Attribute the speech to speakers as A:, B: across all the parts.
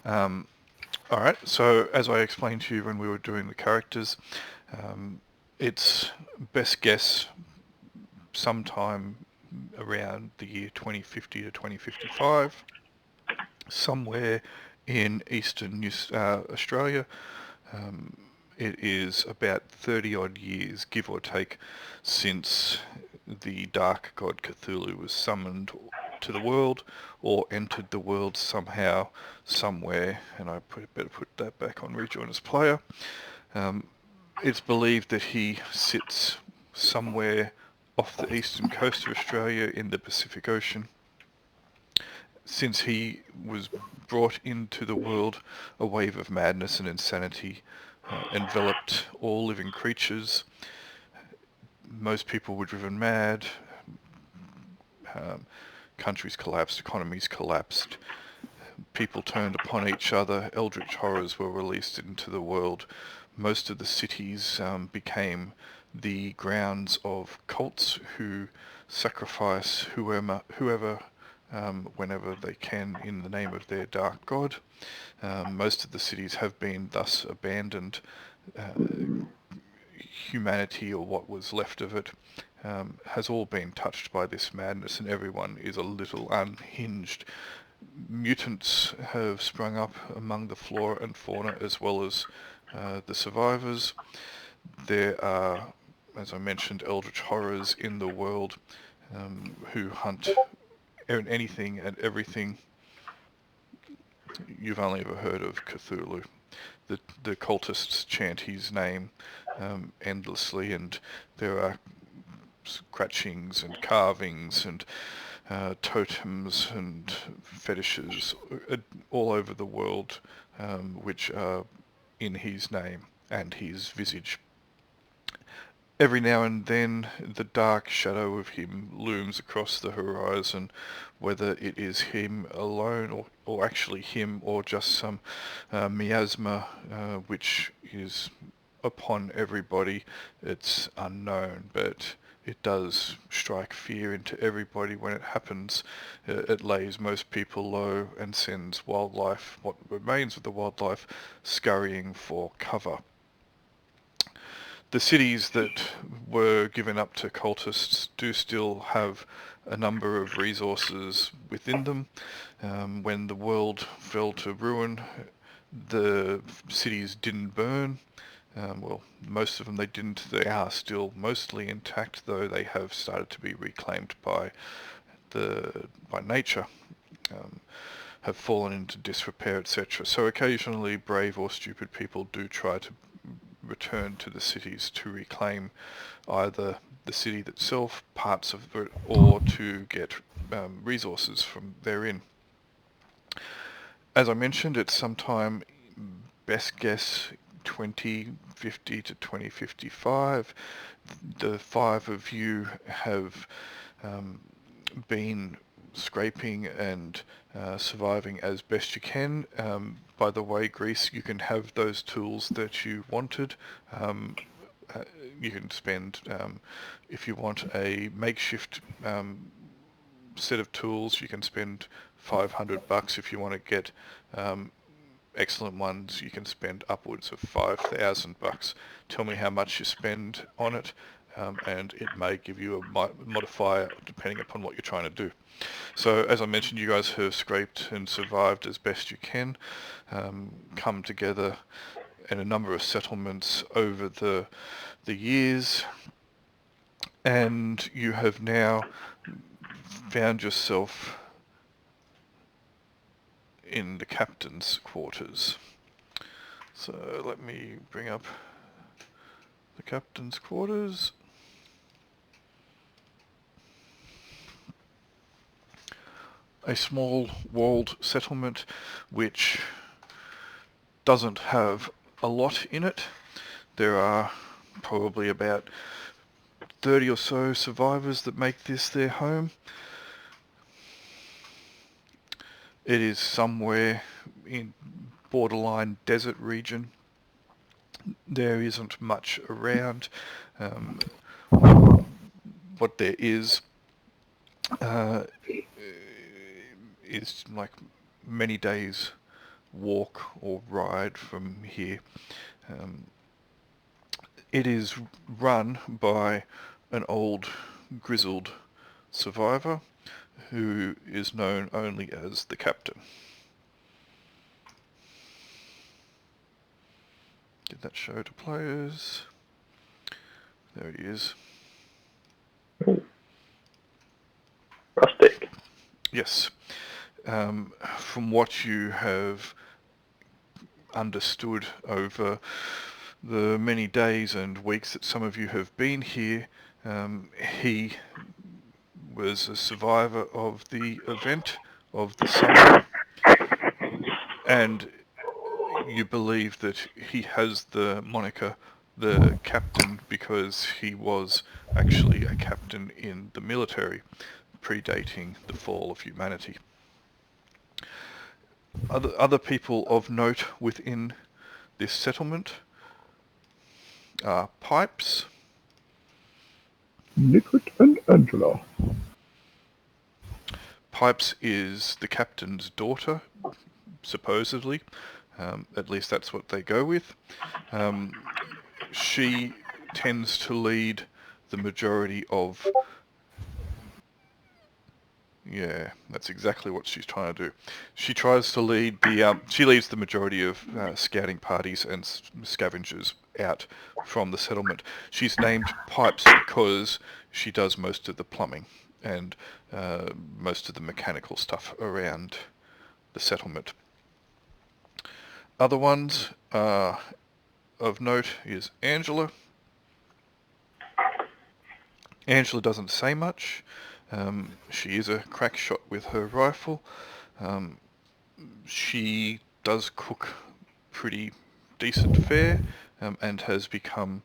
A: Um, all right. So as I explained to you when we were doing the characters, it's best guess sometime around the year 2050 to 2055, somewhere in eastern Australia. Um, it is about 30 odd years, give or take, since the dark god Cthulhu was summoned to the world or entered the world somehow, somewhere, and better put that back on rejoin as player. Um, it's believed that he sits somewhere off the eastern coast of Australia in the Pacific Ocean. Since he was brought into the world, a wave of madness and insanity enveloped all living creatures. Most people were driven mad. Um, Countries collapsed, economies collapsed. People turned upon each other. Eldritch horrors were released into the world. Most of the cities became the grounds of cults who sacrifice whoever whenever they can in the name of their dark god. Most of the cities have been thus abandoned. Humanity, or what was left of it, has all been touched by this madness, and everyone is a little unhinged. Mutants have sprung up among the flora and fauna as well as the survivors. There are, as I mentioned, eldritch horrors in the world who hunt anything and everything. You've only ever heard of Cthulhu. The cultists chant his name endlessly, and there are scratchings and carvings and totems and fetishes all over the world, which are in his name and his visage. Every now and then the dark shadow of him looms across the horizon, whether it is him alone or actually him or just some miasma which is upon everybody. It's unknown, but it does strike fear into everybody when it happens. It lays most people low and sends wildlife, what remains of the wildlife, scurrying for cover. The cities that were given up to cultists do still have a number of resources within them. When the world fell to ruin, the cities didn't burn. Well, most of them they didn't. They are still mostly intact, though they have started to be reclaimed by nature, um, have fallen into disrepair, etc. So occasionally, brave or stupid people do try to return to the cities to reclaim either the city itself, parts of it, or to get resources from therein. As I mentioned, it's sometime, best guess, 2050 to 2055. The five of you have um, been scraping and surviving as best you can. By the way, Greece, you can have those tools that you wanted. Um, you can spend, if you want a makeshift set of tools, you can spend $500. If you want to get excellent ones, you can spend upwards of $5,000. Tell me how much you spend on it, and it may give you a modifier depending upon what you're trying to do. So as I mentioned, you guys have scraped and survived as best you can, come together in a number of settlements over the years, and you have now found yourself in the captain's quarters. So let me bring up the captain's quarters. A small walled settlement which doesn't have a lot in it. There are probably about 30 or so survivors that make this their home. It is somewhere in borderline desert region. There isn't much around. What there uh, is like many days walk or ride from here. It is run by an old grizzled survivor who is known only as the captain. Did that show to players? There he is.
B: Oh. Rustic.
A: Yes. From what you have understood over the many days and weeks that some of you have been here, he was a survivor of the event of the summer, and you believe that he has the moniker the captain because he was actually a captain in the military, predating the fall of humanity. Other people of note within this settlement are Pipes,
B: Liquid and Angela.
A: Pipes is the captain's daughter, supposedly. At least that's what they go with. She tends to lead the majority of... Yeah, that's exactly what she's trying to do. She tries to lead the... she leads the majority of scouting parties and scavengers out from the settlement. She's named Pipes because she does most of the plumbing and most of the mechanical stuff around the settlement. Other ones of note is Angela. Angela doesn't say much. She is a crack shot with her rifle. She does cook pretty decent fare and has become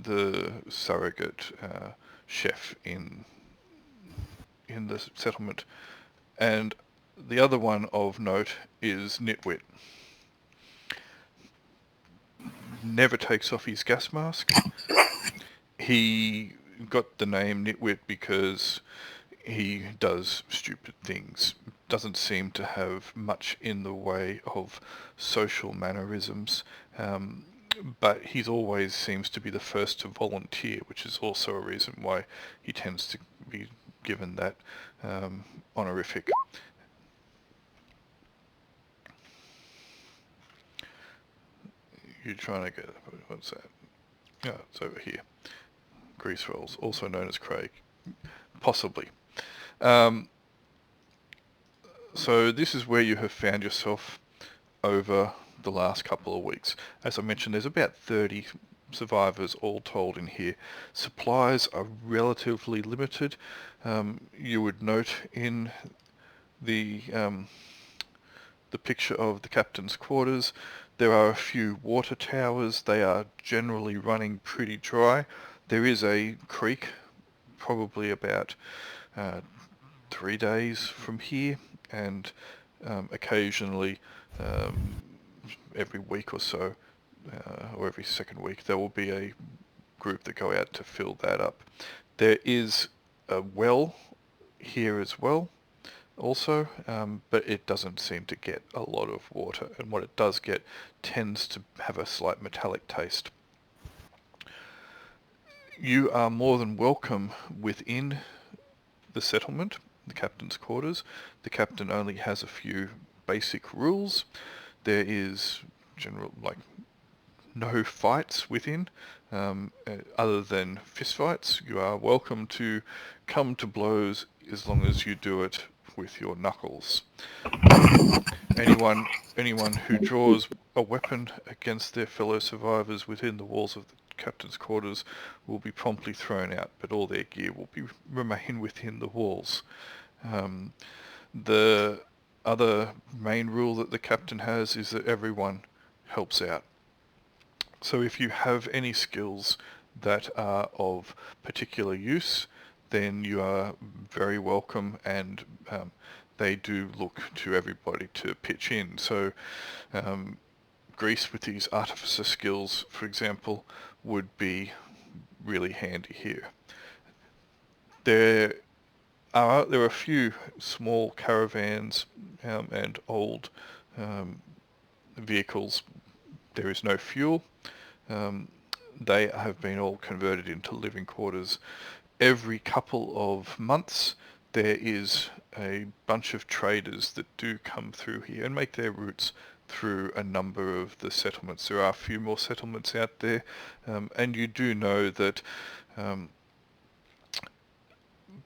A: the surrogate chef in the settlement. And the other one of note is Nitwit. Never takes off his gas mask. He got the name Nitwit because he does stupid things. Doesn't seem to have much in the way of social mannerisms, but he always seems to be the first to volunteer, which is also a reason why he tends to be given that honorific. You're trying to get... what's that? Oh, it's over here. Grease rolls, also known as Craig. Possibly. So this is where you have found yourself over the last couple of weeks. As I mentioned, there's about 30 survivors all told in here. Supplies are relatively limited. You would note in the picture of the captain's quarters, there are a few water towers. They are generally running pretty dry. There is a creek, probably about 3 days from here, and occasionally every week or so, or every second week, there will be a group that go out to fill that up. There is a well here as well, also, but it doesn't seem to get a lot of water, and what it does get tends to have a slight metallic taste. You are more than welcome within the settlement, the captain's quarters. The captain only has a few basic rules. There is no fights within, other than fistfights. You are welcome to come to blows as long as you do it with your knuckles. Anyone who draws a weapon against their fellow survivors within the walls of the captain's quarters will be promptly thrown out, but all their gear will remain within the walls. The other main rule that the captain has is that everyone helps out. So if you have any skills that are of particular use, then you are very welcome, and they do look to everybody to pitch in. So Grease with his artificer skills, for example, would be really handy here. There There are a few small caravans and old vehicles. There is no fuel. Um, they have been all converted into living quarters. Every couple of months there is a bunch of traders that do come through here and make their routes through a number of the settlements. There are a few more settlements out there, and you do know that um,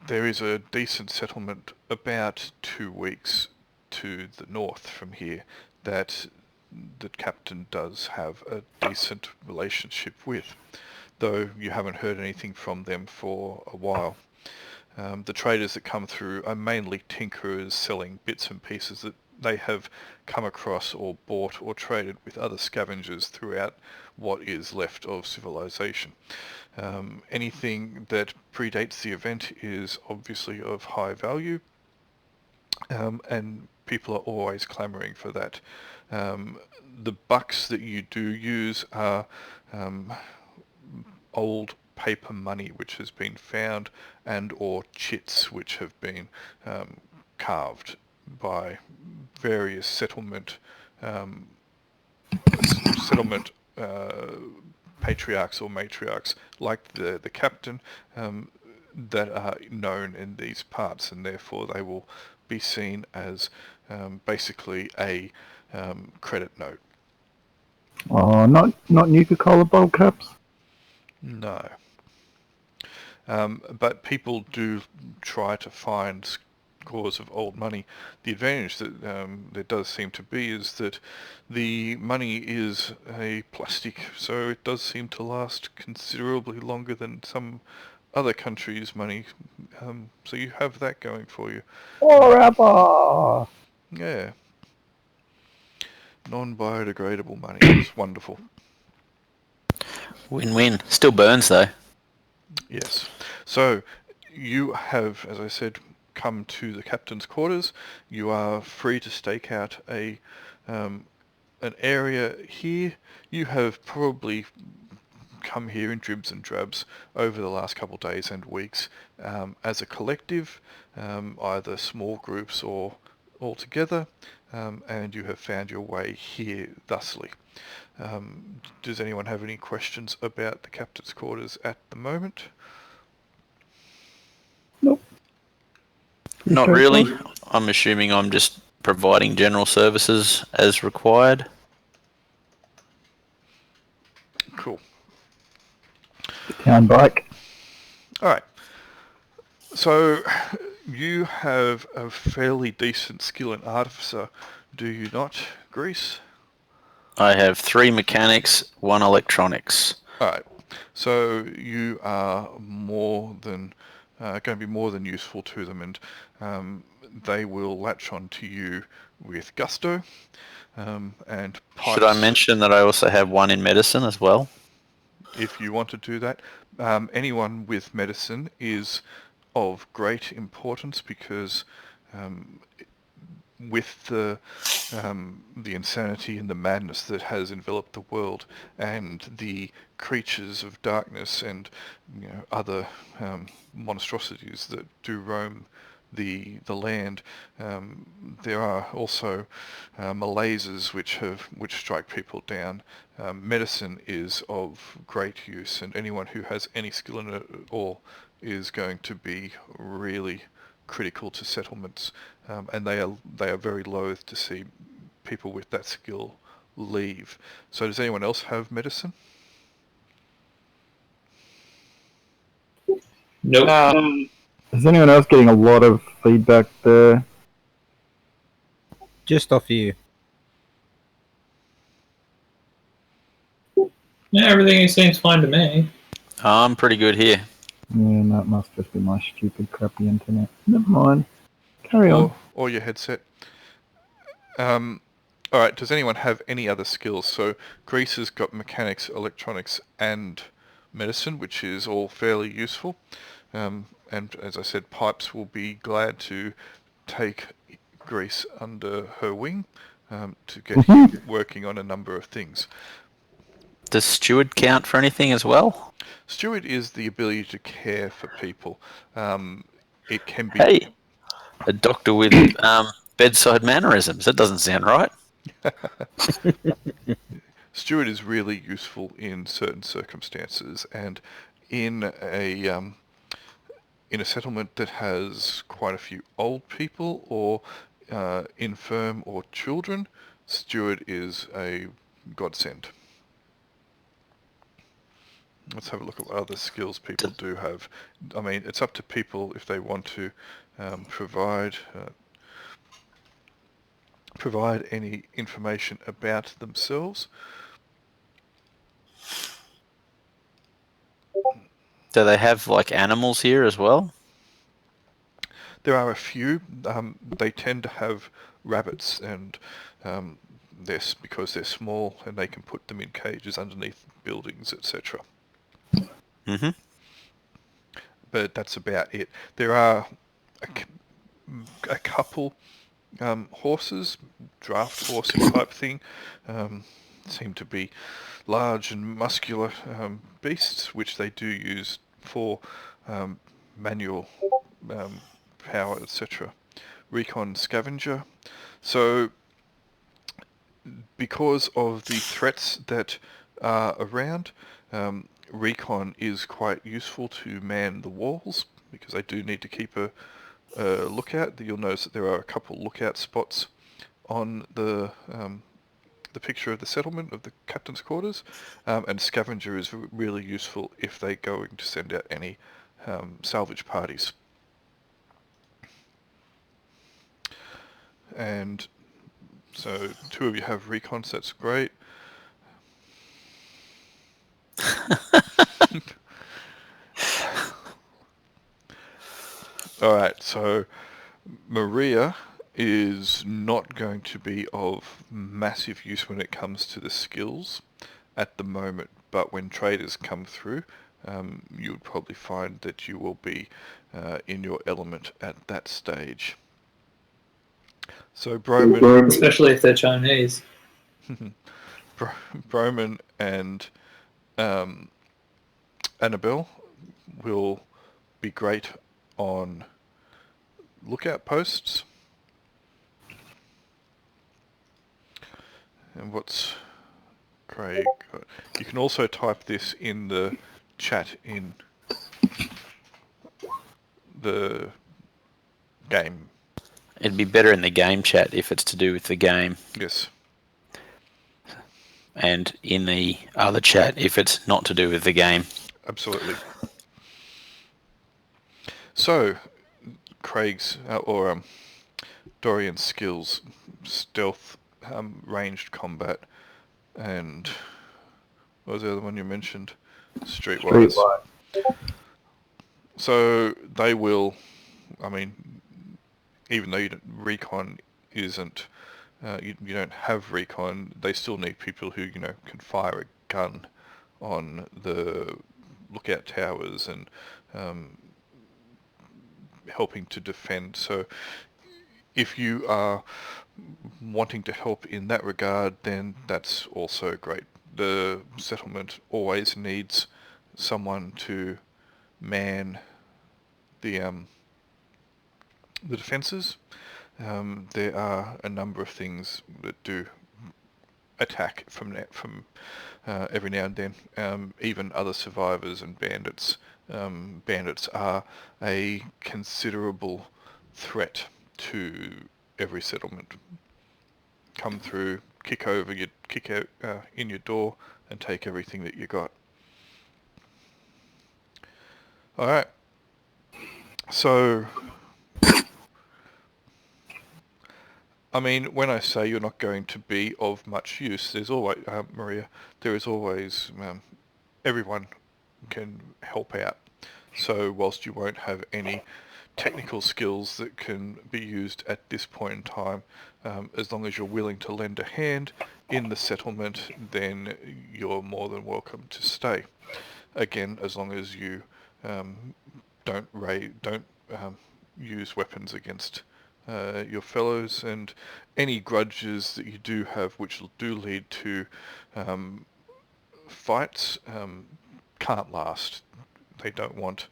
A: there is a decent settlement about 2 weeks to the north from here that the captain does have a decent relationship with, though you haven't heard anything from them for a while. The traders that come through are mainly tinkerers selling bits and pieces that they have come across or bought or traded with other scavengers throughout what is left of civilization. Anything that predates the event is obviously of high value, and people are always clamouring for that. The bucks that you do use are old paper money which has been found, and or chits which have been carved by various settlement settlement patriarchs or matriarchs like the captain, that are known in these parts, and therefore they will be seen as basically a credit note.
B: Oh, not Nuka-Cola bowl caps?
A: No. But people do try to find scores of old money. The advantage that there does seem to be is that the money is a plastic, so it does seem to last considerably longer than some other countries' money. So you have that going for you.
B: Forever!
A: Yeah. Non-biodegradable money. It's wonderful.
C: Win-win. Still burns though.
A: Yes. So you have, as I said, come to the captain's quarters. You are free to stake out an area here. You have probably come here in dribs and drabs over the last couple of days and weeks as a collective, either small groups or all together, and you have found your way here thusly. Does anyone have any questions about the captain's quarters at the moment?
B: Nope.
C: Not really. I'm assuming I'm just providing general services as required.
A: Cool.
B: Town bike.
A: All right. So you have a fairly decent skill in artificer, do you not, Grease?
C: I have 3 mechanics, 1 electronics.
A: All right. So you are more than going to be more than useful to them, and they will latch on to you with gusto. And pipes,
C: Should I mention that I also have 1 in medicine as well?
A: if you want to do that. Anyone with medicine is of great importance because with the insanity and the madness that has enveloped the world, and the creatures of darkness and other monstrosities that do roam the land, there are also malaises which strike people down. Medicine is of great use, and anyone who has any skill in it at all is going to be really critical to settlements, and they are very loath to see people with that skill leave. So does anyone else have medicine?
D: Nope.
B: Is anyone else getting a lot of feedback there?
E: Just off you.
D: Yeah, everything seems fine to me.
C: I'm pretty good here.
B: Yeah, that must just be my stupid, crappy internet. Never mind. Carry on.
A: Or your headset. All right, does anyone have any other skills? So Grease has got mechanics, electronics, and medicine, which is all fairly useful. And as I said, Pipes will be glad to take Grease under her wing to get him working on a number of things.
C: Does steward count for anything as well?
A: Steward is the ability to care for people. it can be.
C: Hey, a doctor with bedside mannerisms. That doesn't sound right.
A: Steward is really useful in certain circumstances, and in a settlement that has quite a few old people or infirm or children, Steward is a godsend. Let's have a look at what other skills people do have. I mean, it's up to people if they want to provide any information about themselves.
C: Do they have like animals here as well?
A: There are a few. They tend to have rabbits, and because they're small and they can put them in cages underneath buildings, etc.
C: Mm-hmm.
A: But that's about it. There are a couple horses, draft horsey type thing, seem to be large and muscular beasts, which they do use for manual power, etc. Recon scavenger. So because of the threats that are around, recon is quite useful to man the walls, because they do need to keep a lookout. You'll notice that there are a couple lookout spots on the picture of the settlement of the captain's quarters, and scavenger is really useful if they're going to send out any salvage parties. And so 2 of you have recon, so that's great. Alright, so Maria is not going to be of massive use when it comes to the skills at the moment, but when traders come through, you would probably find that you will be in your element at that stage. So Broman,
D: Especially if they're Chinese.
A: Broman and Annabelle will be great on lookout posts. And what's Craig? You can also type this in the chat in the game.
C: It'd be better in the game chat if it's to do with the game,
A: Yes.
C: and in the other chat if it's not to do with the game.
A: Absolutely. So, Craig's or Dorian's skills: stealth, ranged combat, and what was the other one you mentioned? Streetwise. So they will. I mean, even though recon isn't, you don't have recon, they still need people who can fire a gun on the lookout towers and helping to defend. So if you are wanting to help in that regard, then that's also great. The settlement always needs someone to man the defences. There are a number of things that do attack from every now and then. Even other survivors and bandits. Bandits are a considerable threat to every settlement. Come through, kick out in your door, and take everything that you got. All right. So, I mean, when I say you're not going to be of much use, there's always, Maria, there is always, everyone can help out. So whilst you won't have any technical skills that can be used at this point in time, as long as you're willing to lend a hand in the settlement, then you're more than welcome to stay. Again, as long as you don't use weapons against your fellows, and any grudges that you do have which do lead to fights can't last. They don't want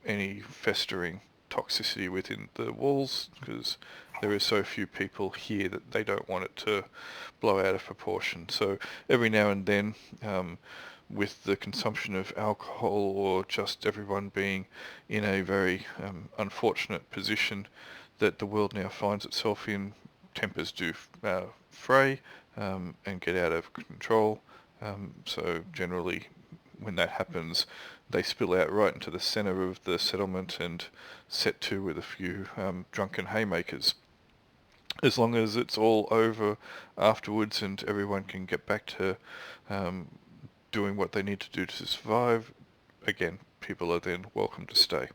A: any festering toxicity within the walls, because there are so few people here that they don't want it to blow out of proportion. So every now and then, with the consumption of alcohol or just everyone being in a very unfortunate position that the world now finds itself in, tempers do fray and get out of control. So generally, when that happens, they spill out right into the centre of the settlement and set to with a few drunken haymakers. As long as it's all over afterwards and everyone can get back to doing what they need to do to survive, again, people are then welcome to stay.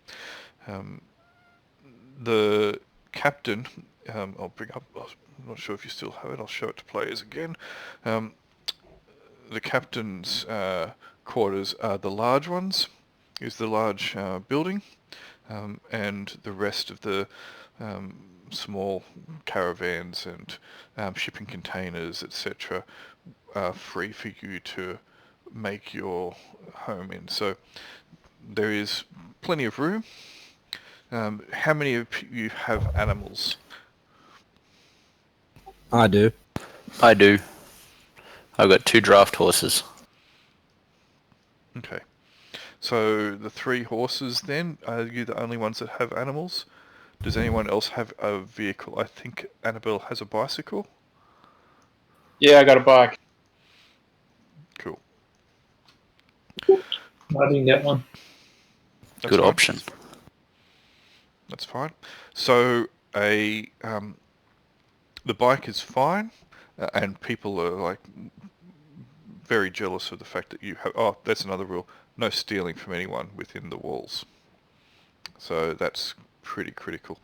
A: The captain, I'll bring up, I'm not sure if you still have it, I'll show it to players again. The captain's quarters are the large ones, is the large building, and the rest of the small caravans and shipping containers, etc., are free for you to make your home in. So there is plenty of room. How many of you have animals?
B: I do.
C: I do. I've got 2 draft horses.
A: Okay. So the 3 horses then, are you the only ones that have animals? Does anyone else have a vehicle? I think Annabelle has a bicycle.
D: Yeah, I got a bike.
A: Cool.
D: I didn't get one.
A: That's
C: Good
A: fine.
C: option.
A: That's fine. So the bike is fine, and people are like very jealous of the fact that you have. Oh, that's another rule: no stealing from anyone within the walls. So that's pretty critical.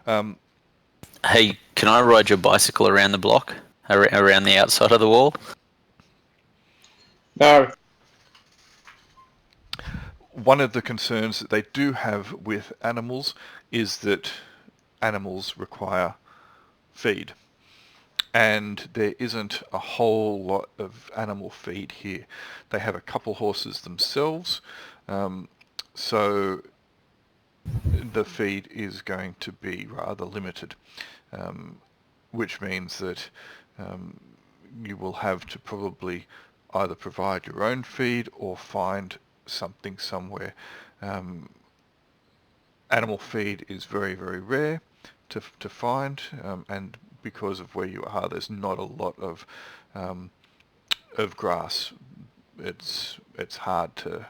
C: Hey, can I ride your bicycle around the block? Around the outside of the wall?
D: No.
A: One of the concerns that they do have with animals is that animals require feed. And there isn't a whole lot of animal feed here. They have a couple horses themselves, so the feed is going to be rather limited, which means that you will have to probably either provide your own feed or find something somewhere. Animal feed is very, very rare to find, and because of where you are, there's not a lot of grass. It's hard to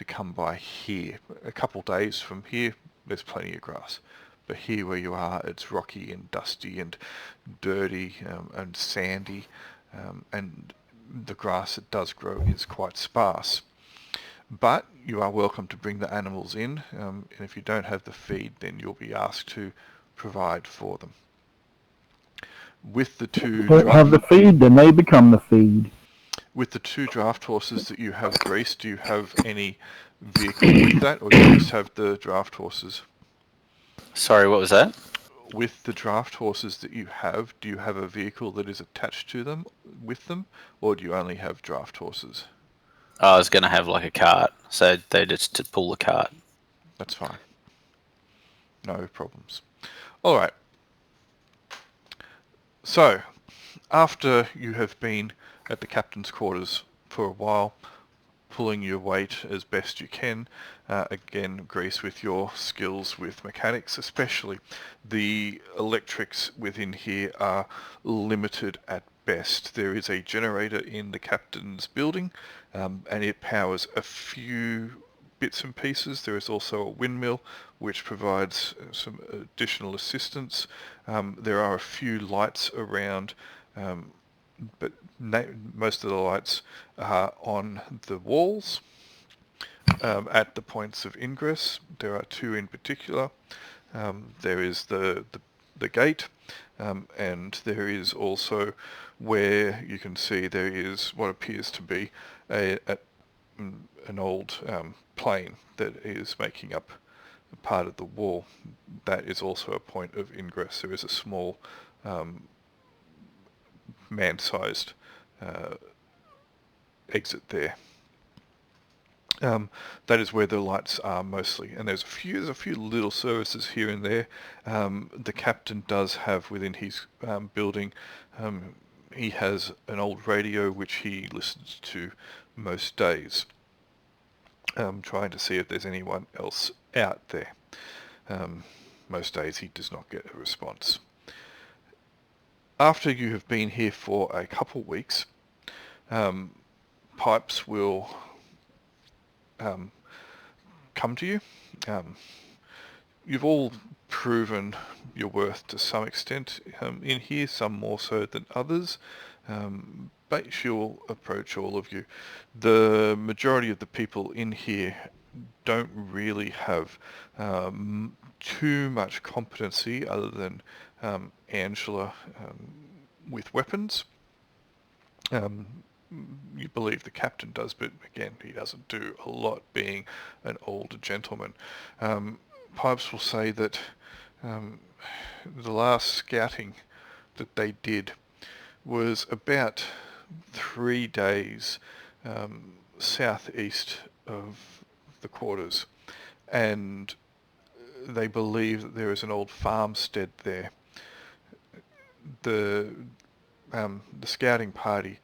A: come by here. A couple days from here, there's plenty of grass. But here where you are, it's rocky and dusty and dirty and sandy, and the grass that does grow is quite sparse. But you are welcome to bring the animals in, and if you don't have the feed, then you'll be asked to provide for them. With the
B: Don't have the feed, then they become the feed.
A: With the 2 draft horses that you have, Grace, do you have any vehicle with that, or do you just have the draft horses?
C: Sorry, what was that?
A: With the draft horses that you have, do you have a vehicle that is attached to them, with them, or do you only have draft horses?
C: I was going to have like a cart, so they just to pull the cart.
A: That's fine. No problems. All right. So, after you have been at the captain's quarters for a while, pulling your weight as best you can, again, Grease, with your skills with mechanics especially, the electrics within here are limited at best. There is a generator in the captain's building, and it powers a few bits and pieces. There is also a windmill which provides some additional assistance. There are a few lights around, but most of the lights are on the walls at the points of ingress. There are 2 in particular. There is the gate, and there is also where you can see there is what appears to be an old plane that is making up part of the wall. That is also a point of ingress. There is a small man-sized exit there. That is where the lights are mostly, and there's a few little services here and there. The captain does have within his building. He has an old radio which he listens to most days, trying to see if there's anyone else out there. Most days he does not get a response. After you have been here for a couple weeks, Pipes will come to you. You've all proven your worth to some extent in here, some more so than others, but she'll approach all of you. The majority of the people in here don't really have too much competency other than Angela with weapons. You believe the captain does, but again, he doesn't do a lot, being an older gentleman. Pipes will say that the last scouting that they did was about 3 days southeast of the quarters, and they believe that there is an old farmstead there. The scouting party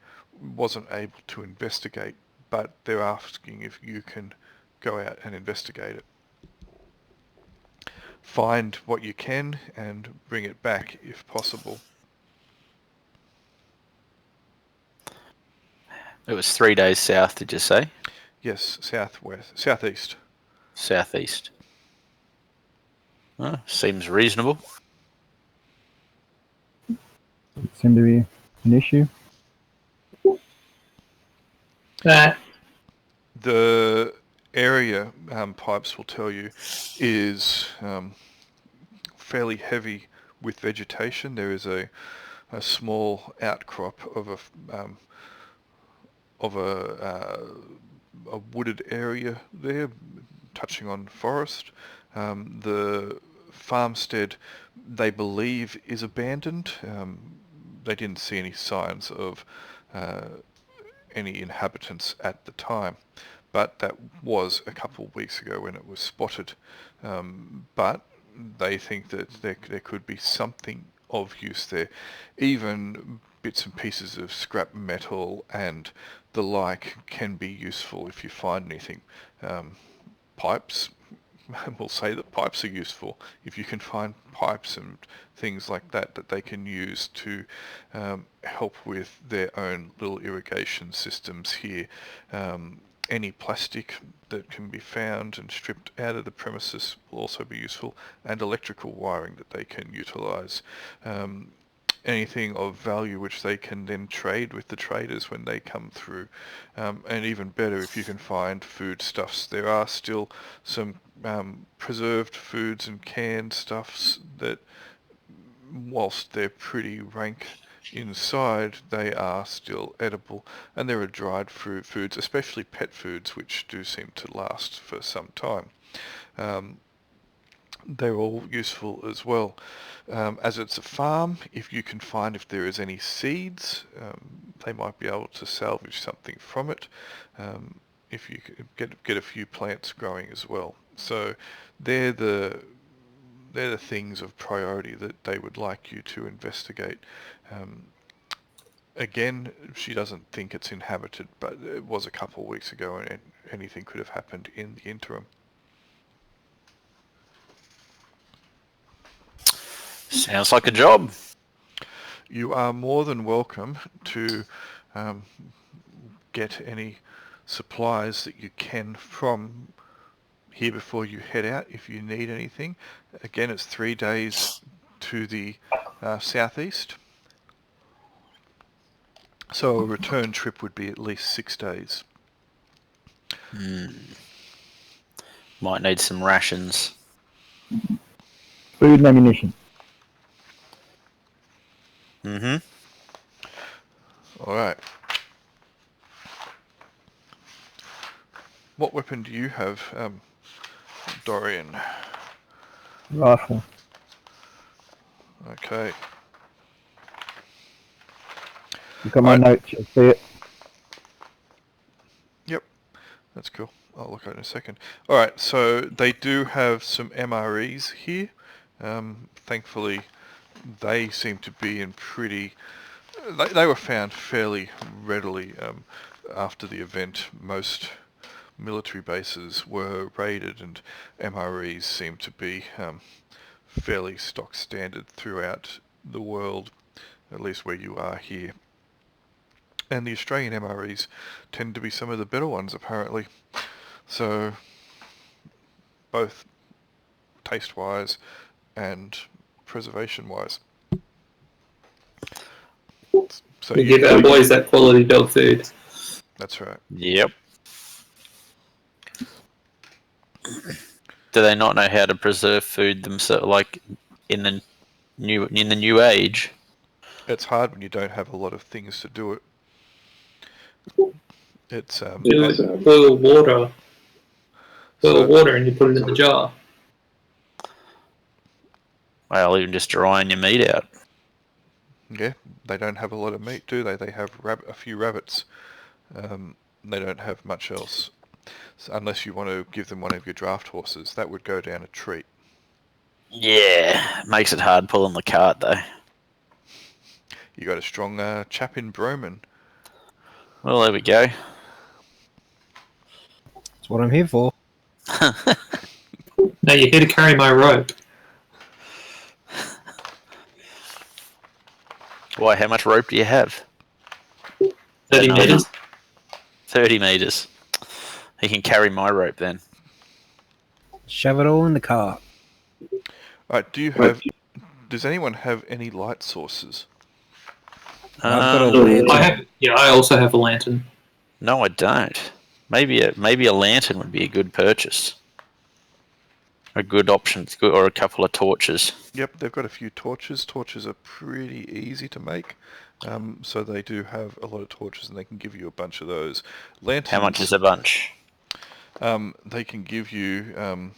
A: wasn't able to investigate, but they're asking if you can go out and investigate it. Find what you can and bring it back if possible.
C: It was 3 days south, did you say?
A: Yes, southeast.
C: Southeast. Oh, seems reasonable.
B: It seemed to be an issue.
A: The area, Pipes will tell you, is fairly heavy with vegetation. There is a small outcrop of a wooded area there, touching on forest. The farmstead, they believe, is abandoned. They didn't see any signs of any inhabitants at the time, but that was a couple of weeks ago when it was spotted. But they think that there could be something of use there. Even bits and pieces of scrap metal and the like can be useful if you find anything. Pipes, we'll say that pipes are useful. If you can find pipes and things like that they can use to help with their own little irrigation systems here. Any plastic that can be found and stripped out of the premises will also be useful, and electrical wiring that they can utilise. Anything of value which they can then trade with the traders when they come through. And even better if you can find foodstuffs. There are still some preserved foods and canned stuffs that, whilst they're pretty rank inside, they are still edible, and there are dried fruit foods, especially pet foods, which do seem to last for some time. They're all useful as well. As it's a farm, if you can find if there is any seeds, they might be able to salvage something from it. If you get a few plants growing as well. So they're the things of priority that they would like you to investigate. Again, she doesn't think it's inhabited, but it was a couple of weeks ago, and anything could have happened in the interim.
C: Sounds like a job.
A: You are more than welcome to get any supplies that you can from here before you head out if you need anything. Again, it's 3 days to the southeast. So a return trip would be at least 6 days.
C: Might need some rations.
B: Food and ammunition.
A: All right. What weapon do you have, Dorian?
B: Rifle.
A: Okay.
B: You've got my notes, you'll see it.
A: Yep. That's cool. I'll look at it in a second. All right, so they do have some MREs here. Thankfully, they seem to be in pretty... They were found fairly readily after the event. Most military bases were raided, and MREs seem to be fairly stock standard throughout the world, at least where you are here. And the Australian MREs tend to be some of the better ones, apparently. So, both taste-wise and preservation-wise. So
D: We give our boys that quality dog food.
A: That's right.
C: Yep. Do they not know how to preserve food themselves, like in the new age?
A: It's hard when you don't have a lot of things to do it. It's
D: boil water. Boil water and you put it in the jar.
C: Well, even just drying your meat out.
A: Yeah, they don't have a lot of meat, do they? They have a few rabbits. They don't have much else. So unless you want to give them one of your draft horses, that would go down a treat.
C: Yeah, makes it hard pulling the cart though.
A: You got a strong chap in Broman.
C: Well, there we go.
B: That's what I'm here for.
D: No, you're here to carry my rope.
C: Why? How much rope do you have?
D: 30 meters.
C: 30 meters. He can carry my rope then.
B: Shove it all in the car.
A: Alright, does anyone have any light sources?
B: I've got a lantern.
D: I also have a lantern.
C: No, I don't. Maybe a lantern would be a good purchase. A good option, or a couple of torches.
A: Yep, they've got a few torches. Torches are pretty easy to make. So they do have a lot of torches, and they can give you a bunch of those. Lanterns.
C: How much is a bunch?
A: They can give you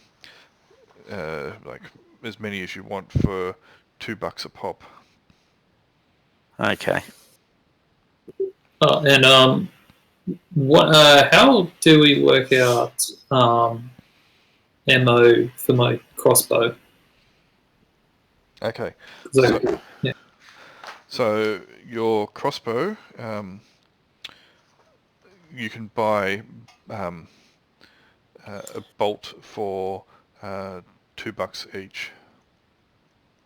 A: like as many as you want for $2 a pop.
C: Okay.
D: And what? How do we work out ammo for my crossbow?
A: Okay.
D: So, yeah.
A: So your crossbow, you can buy a bolt for $2 each.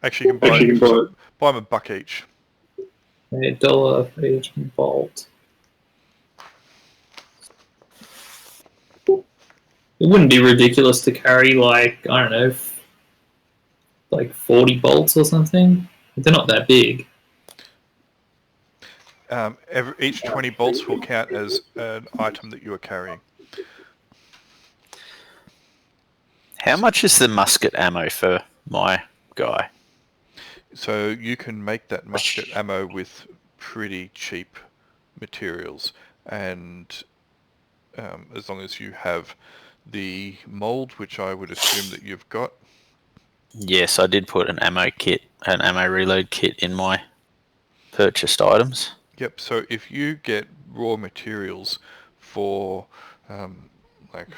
A: Actually, you can buy them $1 each.
D: $1 for each bolt. It wouldn't be ridiculous to carry, like, I don't know, like 40 bolts or something. They're not that big.
A: Each 20 bolts will count as an item that you are carrying.
C: How much is the musket ammo for my guy?
A: So you can make that musket ammo with pretty cheap materials, and as long as you have the mold, which I would assume that you've got.
C: Yes, I did put an ammo reload kit in my purchased items.
A: Yep, so if you get raw materials for like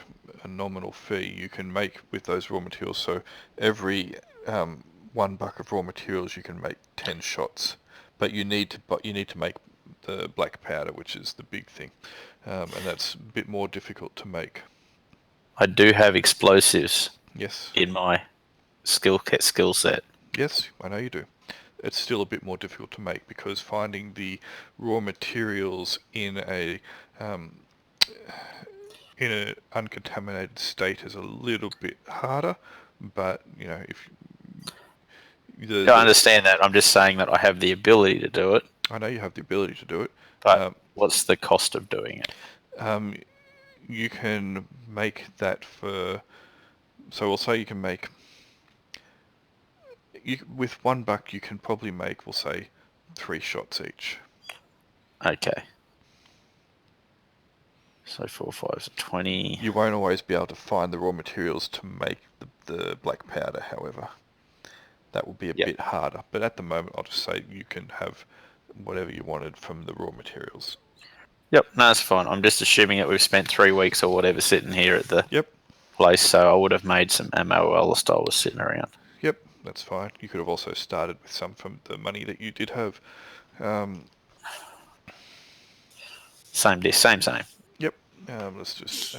A: a nominal fee, you can make with those raw materials. So every $1 of raw materials, you can make 10 shots. But you need to make the black powder, which is the big thing, and that's a bit more difficult to make.
C: I do have explosives.
A: Yes.
C: In my skill set.
A: Yes, I know you do. It's still a bit more difficult to make because finding the raw materials in a uncontaminated state is a little bit harder. But you know, if
C: I understand that. I'm just saying that I have the ability to do it.
A: I know you have the ability to do it.
C: But what's the cost of doing it?
A: You can make that for... So we'll say you can make... with $1 you can probably make, we'll say, 3 shots each.
C: Okay. So 4 5s 20.
A: You won't always be able to find the raw materials to make the black powder, however. That will be a bit harder. But at the moment, I'll just say you can have whatever you wanted from the raw materials.
C: Yep, no, that's fine. I'm just assuming that we've spent 3 weeks or whatever sitting here at the
A: Yep.
C: place, so I would have made some ammo while the style was sitting around.
A: Yep, that's fine. You could have also started with some from the money that you did have.
C: Same.
A: Yep. Let's just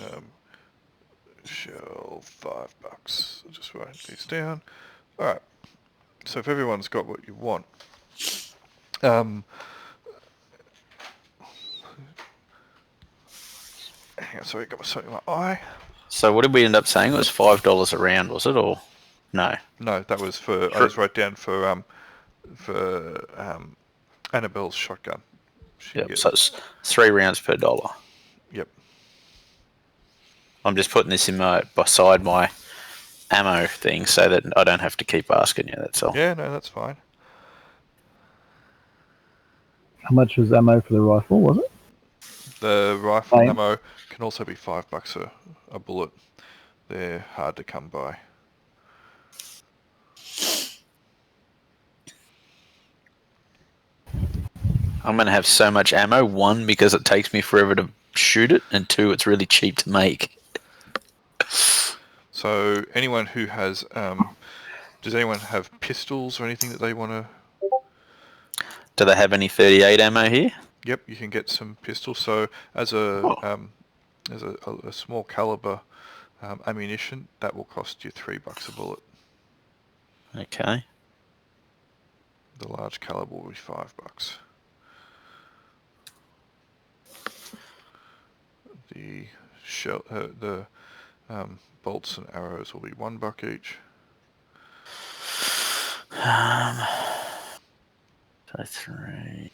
A: shell $5. I'll just write these down. All right. So if everyone's got what you want, hang on, sorry, I got something in my eye.
C: So what did we end up saying? It was $5 a round, was it, or no?
A: No, that was for. I just wrote down for Annabelle's shotgun.
C: Yep. So it's 3 rounds per dollar.
A: Yep.
C: I'm just putting this in beside my ammo thing so that I don't have to keep asking you. That's all.
A: Yeah, no, that's fine.
B: How much was ammo for the rifle, was it?
A: The rifle
B: Fine.
A: ammo can also be $5 a bullet. They're hard to come by.
C: I'm going to have so much ammo. 1, because it takes me forever to shoot it, and 2, it's really cheap to make.
A: So anyone who has, does anyone have pistols or anything that they want to?
C: Do they have any 38 ammo here?
A: Yep, you can get some pistols. So as a small caliber ammunition, that will cost you $3 a bullet.
C: Okay.
A: The large caliber will be $5. The shell, bolts and arrows will be $1 each.
C: So 3.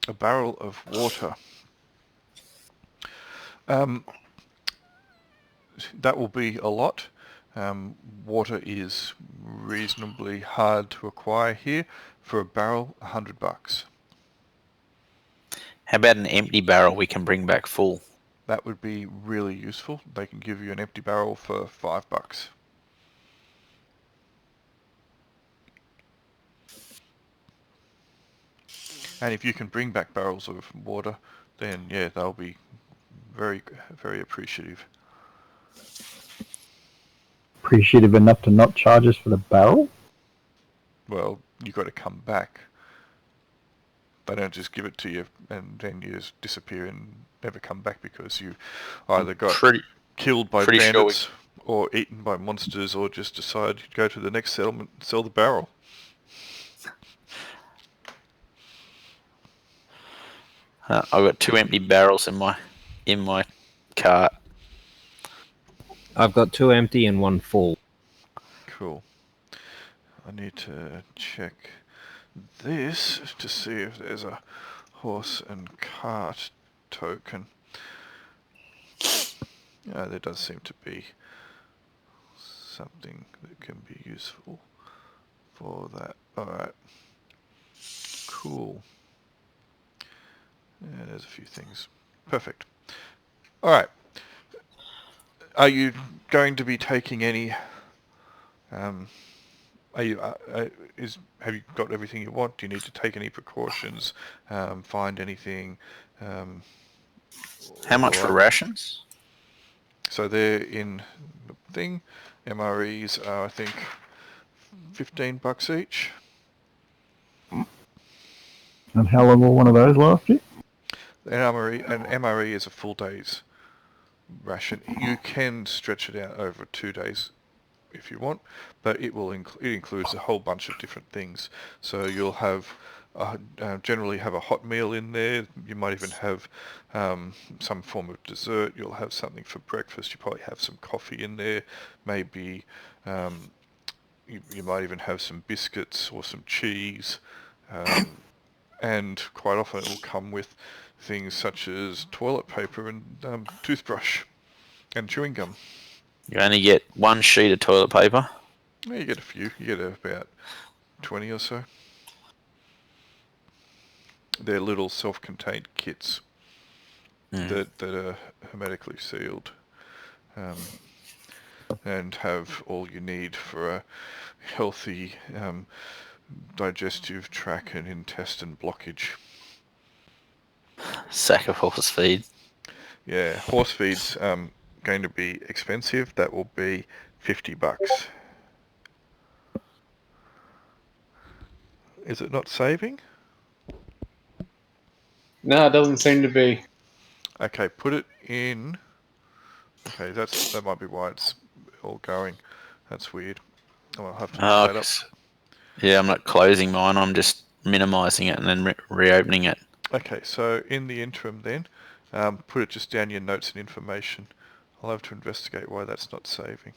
A: A barrel of water. That will be a lot. Water is reasonably hard to acquire here. For a barrel, $100.
C: How about an empty barrel we can bring back full?
A: That would be really useful. They can give you an empty barrel for $5. And if you can bring back barrels of water, then yeah, they'll be very, very appreciative.
B: Appreciative enough to not charge us for the barrel?
A: Well, you got to come back. They don't just give it to you and then you just disappear and never come back because you either got killed by bandits or eaten by monsters or just decide to go to the next settlement and sell the barrel.
C: I've got 2 empty barrels in my cart.
E: I've got 2 empty and 1 full.
A: Cool. I need to check this to see if there's a horse and cart token. There does seem to be something that can be useful for that. Alright. Cool. Yeah, there's a few things. Perfect. Alright. Are you going to be taking any... have you got everything you want? Do you need to take any precautions? Find anything?
C: How much for rations?
A: So they're in the thing. MREs are, I think, $15 each.
B: And how long will one of those last you?
A: An MRE is a full day's ration. You can stretch it out over 2 days if you want, but it includes a whole bunch of different things. So you'll have generally have a hot meal in there. You might even have some form of dessert. You'll have something for breakfast. You probably have some coffee in there. Maybe you might even have some biscuits or some cheese. And quite often it will come with things such as toilet paper and toothbrush and chewing gum.
C: You only get 1 sheet of toilet paper?
A: Yeah, you get a few. You get about 20 or so. They're little self-contained kits. that are hermetically sealed, and have all you need for a healthy digestive tract and intestine blockage.
C: Sack of horse feed.
A: Yeah, horse feed's going to be expensive. That will be $50. Is it not saving?
F: No, it doesn't seem to be.
A: Okay, put it in. Okay, that might be why it's all going. That's weird. I'll have to
C: Oh,
A: pick that up.
C: yeah, I'm not closing mine. I'm just minimizing it and then reopening it.
A: Okay, so in the interim then, put it just down your notes and information. I'll have to investigate why that's not saving.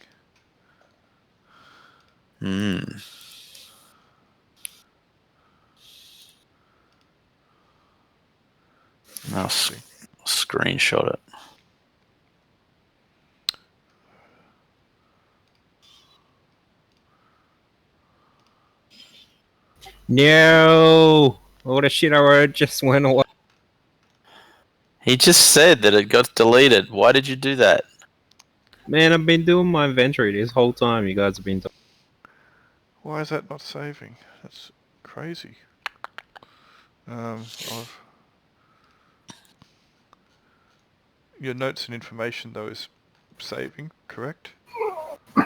C: I'll screenshot it.
E: No! All the shit I wrote just went away.
C: He just said that it got deleted. Why did you do that?
E: Man, I've been doing my inventory this whole time. You guys have been talking.
A: Why is that not saving? That's crazy. Your notes and information though is saving, correct?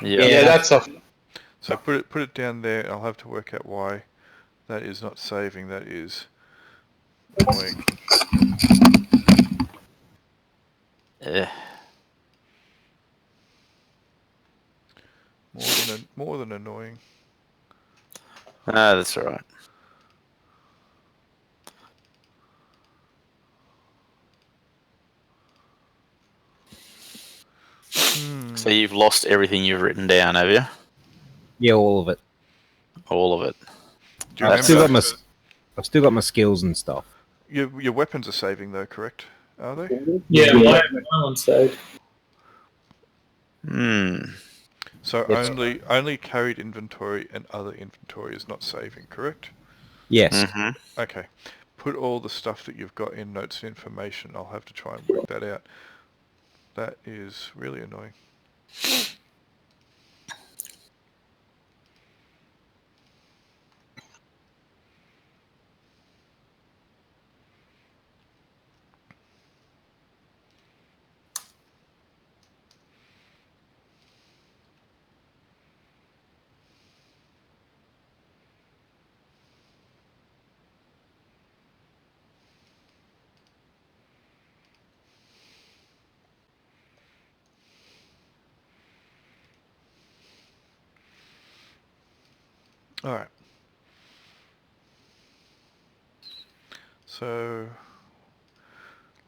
F: Yeah, that's a.
A: So put it down there. I'll have to work out why that is not saving. That is annoying.
C: Yeah.
A: More than annoying.
C: Ah, that's all right. So you've lost everything you've written down, have you?
E: Yeah, all of it.
C: All of it.
A: Do you
E: I've still
A: remember?
E: I've still got my skills and stuff.
A: Your weapons are saving though, correct? Are they?
D: Yeah, my one's saved.
A: So
E: Yes.
A: only carried inventory and other inventory is not saving, correct?
E: Yes.
C: Mm-hmm.
A: Okay. Put all the stuff that you've got in notes and information. I'll have to try and work that out. That is really annoying. Alright. So,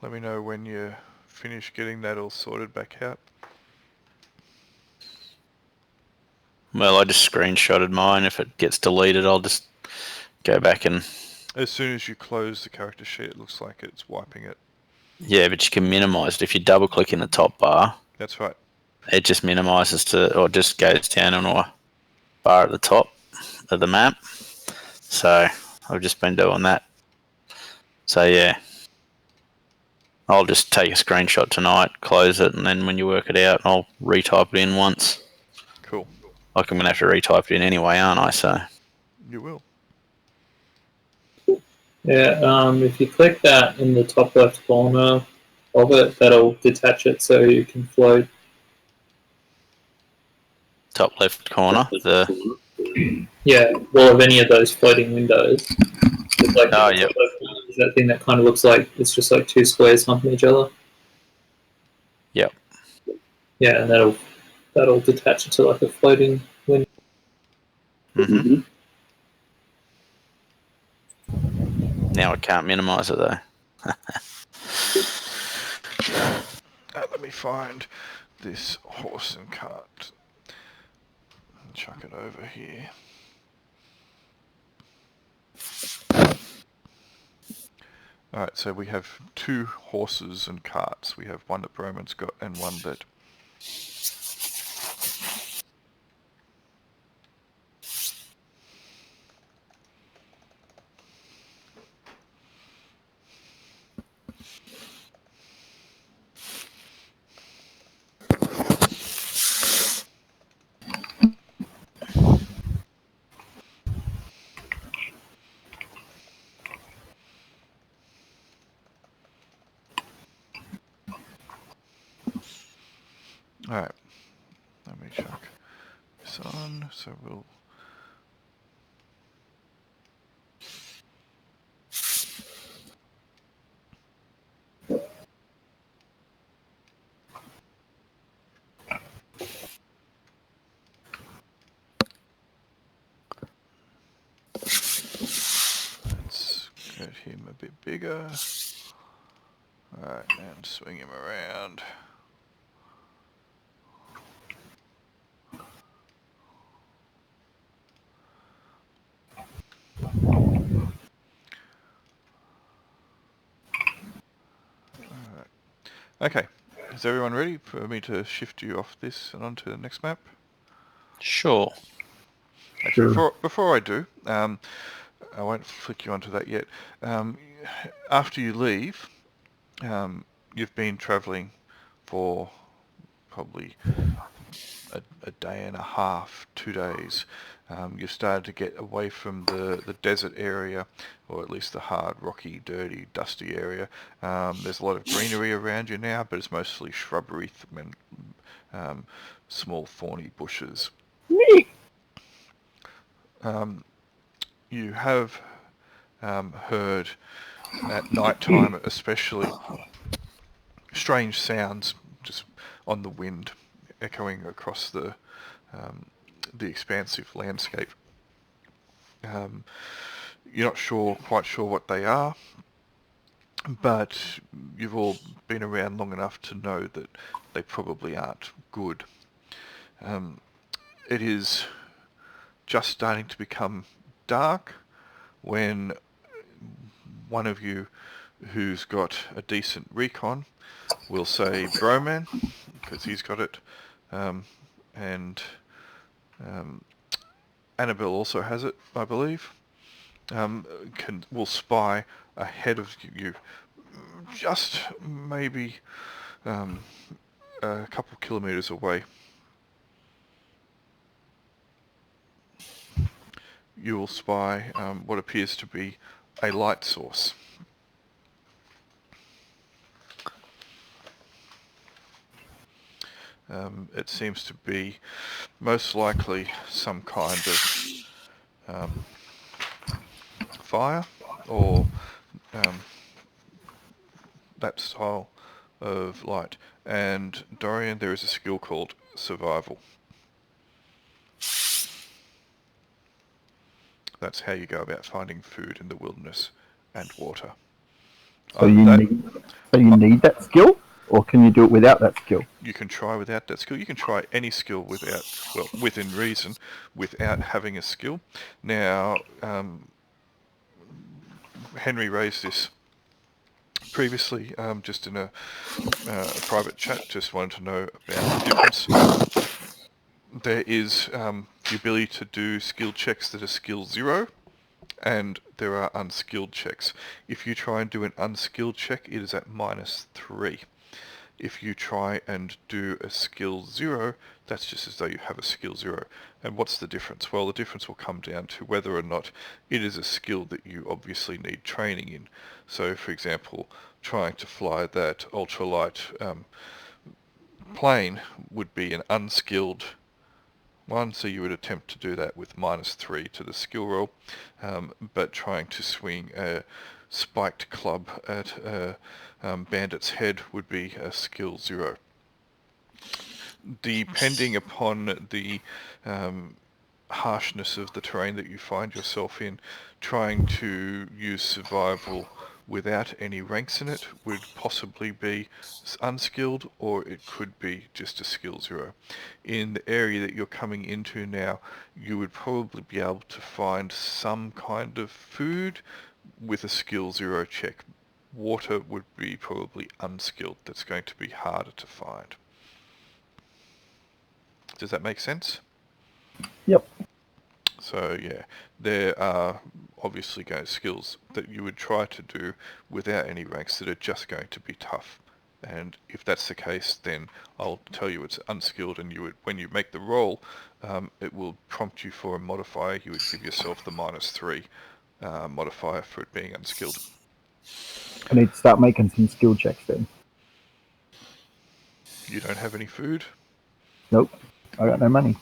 A: let me know when you finish getting that all sorted back out.
C: Well, I just screenshotted mine. If it gets deleted, I'll just go back and...
A: As soon as you close the character sheet, it looks like it's wiping it.
C: Yeah, but you can minimize it. If you double click in the top bar,
A: That's right.
C: it just minimizes to, or just goes down on a bar at the top of the map. So I've just been doing that. So yeah, I'll just take a screenshot tonight, close it, and then when you work it out, I'll retype it in once.
A: Cool.
C: Like I'm going to have to retype it in anyway, aren't I? So
A: You will.
D: Yeah, if you click that in the top left corner of it, that'll detach it so you can float.
C: top left corner, the...
D: Yeah, well, of any of those floating windows. It's like
C: Oh,
D: the
C: yep.
D: top left corner is that thing that kind of looks like it's just like two squares humping each other.
C: Yep.
D: Yeah, and that'll detach it to like a floating window.
C: Mm-hmm. Now I can't minimize it though.
A: Let me find this horse and cart. Chuck it over here. Alright, so we have 2 horses and carts. We have one that Broman's got and one that... Alright, let me chuck this on, so we'll... Let's get him a bit bigger. Alright, and swing him around. Alright. Okay, is everyone ready for me to shift you off this and onto the next map?
C: Sure.
A: Actually,
B: Sure.
A: before I do, I won't flick you onto that yet. After you leave, you've been travelling for probably a day and a half, 2 days. You've started to get away from the desert area, or at least the hard, rocky, dirty, dusty area. There's a lot of greenery around you now, but it's mostly shrubbery and small thorny bushes. You have heard at night time especially strange sounds just on the wind echoing across the expansive landscape. You're not quite sure what they are, but you've all been around long enough to know that they probably aren't good. It is just starting to become dark when one of you who's got a decent recon will say Broman, because he's got it, and Annabelle also has it, I believe, will spy ahead of you, just maybe a couple kilometres away. You will spy what appears to be a light source. It seems to be most likely some kind of fire or that style of light. And Dorian, there is a skill called Survival. That's how you go about finding food in the wilderness and water.
B: So you need that skill, or can you do it without that skill?
A: You can try without that skill. You can try any skill within reason, without having a skill. Now, Henry raised this previously, just in a private chat. Just wanted to know about the difference. There is the ability to do skill checks that are skill 0, and there are unskilled checks. If you try and do an unskilled check, it is at -3. If you try and do a skill 0, that's just as though you have a skill 0. And what's the difference? Well, the difference will come down to whether or not it is a skill that you obviously need training in. So, for example, trying to fly that ultralight plane would be an unskilled one, so you would attempt to do that with -3 to the skill roll, but trying to swing a spiked club at a bandit's head would be a skill 0. Depending upon the harshness of the terrain that you find yourself in, trying to use survival without any ranks in it would possibly be unskilled, or it could be just a skill 0. In the area that you're coming into now, you would probably be able to find some kind of food with a skill 0 check. Water would be probably unskilled. That's going to be harder to find. Does that make sense?
B: Yep.
A: So yeah, there are obviously skills that you would try to do without any ranks that are just going to be tough. And if that's the case, then I'll tell you it's unskilled, and when you make the roll, it will prompt you for a modifier. You would give yourself the -3 modifier for it being unskilled.
B: I need to start making some skill checks then.
A: You don't have any food?
B: Nope. I got no money.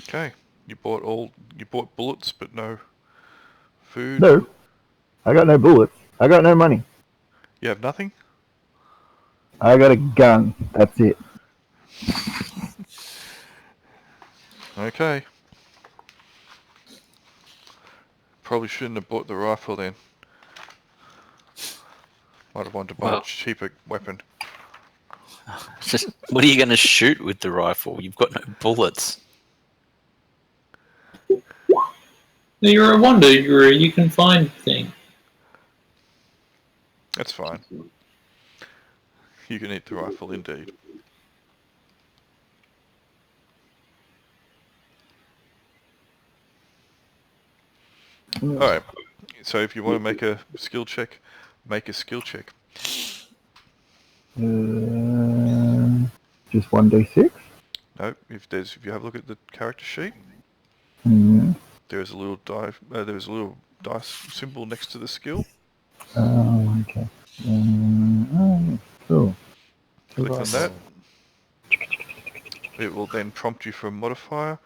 A: Okay. You bought bullets, but no food.
B: No. I got no bullets. I got no money.
A: You have nothing?
B: I got a gun. That's it.
A: Okay. Probably shouldn't have bought the rifle then. Might have wanted to buy a
C: Well-
A: cheaper weapon.
C: Just, what are you going to shoot with the rifle? You've got no bullets.
D: You're a wanderer. You can find things.
A: That's fine. You can eat the rifle indeed. Alright. So if you want to make a skill check, make a skill check.
B: Just 1d6?
A: No, if you have a look at the character sheet,
B: Mm.
A: there's a little dice symbol next to the skill.
B: Oh, okay. Cool.
A: Click on that. It will then prompt you for a modifier.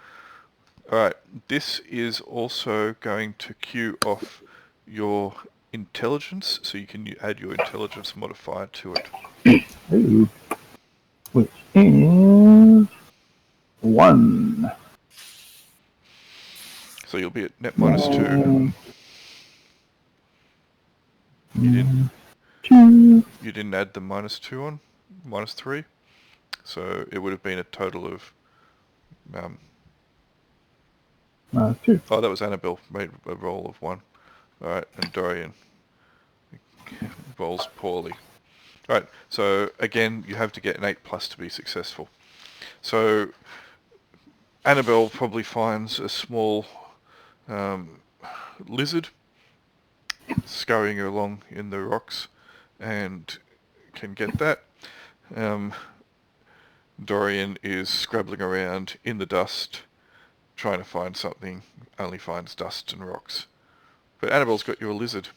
A: Alright, this is also going to queue off your intelligence, so you can add your intelligence modifier to it.
B: Ooh. Which is 1.
A: So you'll be at net -2. You didn't add the -2 on, -3. So it would have been a total of
B: 2.
A: oh, that was Annabelle, made a roll of 1. Alright, and Dorian rolls poorly. Alright, so again, you have to get an 8+ to be successful. So Annabelle probably finds a small lizard scurrying along in the rocks and can get that. Dorian is scrabbling around in the dust trying to find something, only finds dust and rocks. But Annabelle's got you a lizard.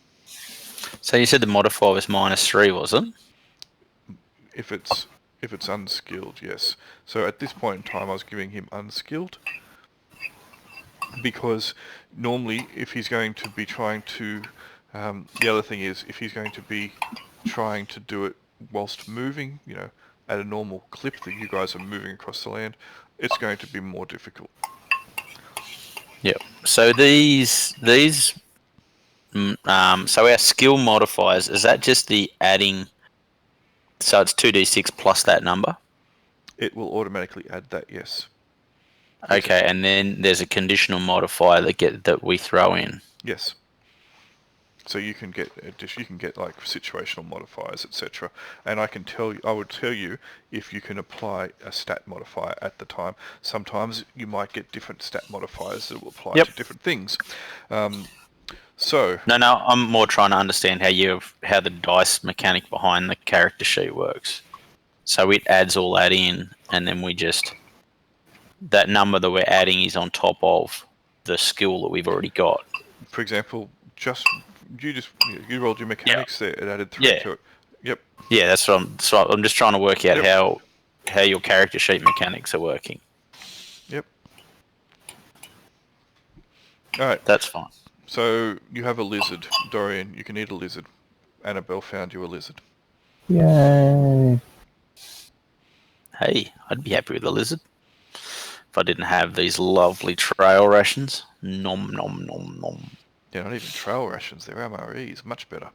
C: So you said the modifier was -3, was it?
A: If it's unskilled, yes. So at this point in time, I was giving him unskilled because normally, if he's going to be trying to, the other thing is if he's going to be trying to do it whilst moving, at a normal clip that you guys are moving across the land, it's going to be more difficult.
C: Yep. So so our skill modifiers, is that just the adding? So it's 2d6 plus that number.
A: It will automatically add that, yes.
C: Okay, and then there's a conditional modifier that we throw in.
A: Yes. So you can get like situational modifiers, etc. And I would tell you if you can apply a stat modifier at the time. Sometimes you might get different stat modifiers that will apply to different things. So
C: No, I'm more trying to understand how the dice mechanic behind the character sheet works. So it adds all that in, and then that number that we're adding is on top of the skill that we've already got.
A: For example, you rolled your mechanics there. It added 3 to it. Yep.
C: Yeah, that's what I'm just trying to work out how your character sheet mechanics are working.
A: Yep. All right.
C: That's fine.
A: So you have a lizard, Dorian. You can eat a lizard. Annabelle found you a lizard.
B: Yay.
C: Hey, I'd be happy with a lizard if I didn't have these lovely trail rations. Nom nom nom nom.
A: Yeah, not even trail rations. They're MREs. Much better.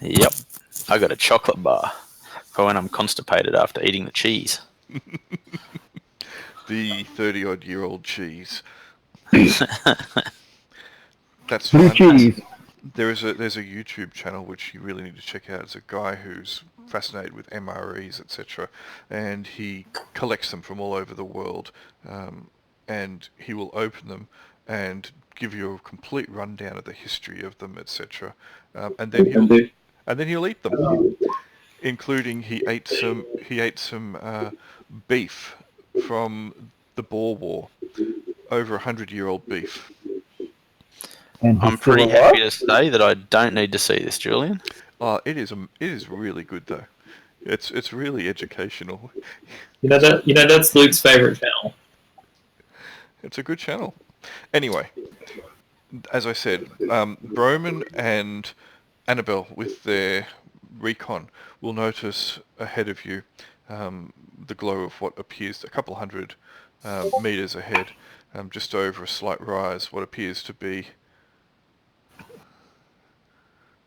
C: Yep. I got a chocolate bar for when I'm constipated after eating the cheese.
A: The 30-odd-year-old cheese. That's
B: Blue
A: fun.
B: cheese.
A: There's a YouTube channel which you really need to check out. It's a guy who's fascinated with MREs, etc., and he collects them from all over the world, and he will open them and give you a complete rundown of the history of them, etc., and then he'll eat them, including he ate some beef from the Boer War, over 100-year-old beef.
B: And
C: I'm pretty happy to say that I don't need to see this, Julian.
A: It is really good though. It's really educational.
D: That's Luke's favorite channel.
A: It's a good channel. Anyway, as I said, Broman and Annabelle with their recon will notice ahead of you the glow of what appears a couple hundred meters ahead, just over a slight rise, what appears to be,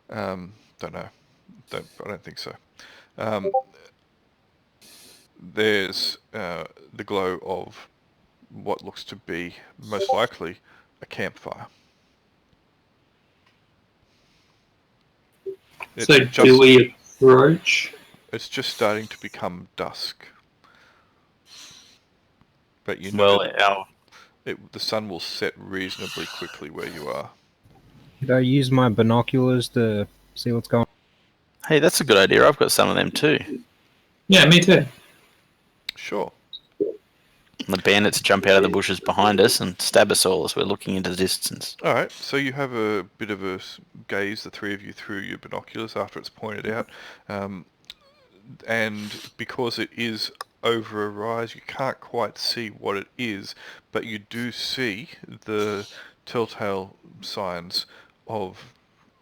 A: don't know, I don't think so. There's the glow of what looks to be most likely a campfire.
D: So do we approach?
A: It's just starting to become dusk. But you know the sun will set reasonably quickly where you are.
E: Did I use my binoculars to see what's going on?
C: Hey, that's a good idea. I've got some of them too.
D: Yeah, me too.
A: Sure.
C: The bandits jump out of the bushes behind us and stab us all as we're looking into the distance.
A: All right, so you have a bit of a gaze, the three of you, through your binoculars after it's pointed out. And because it is over a rise, you can't quite see what it is, but you do see the telltale signs of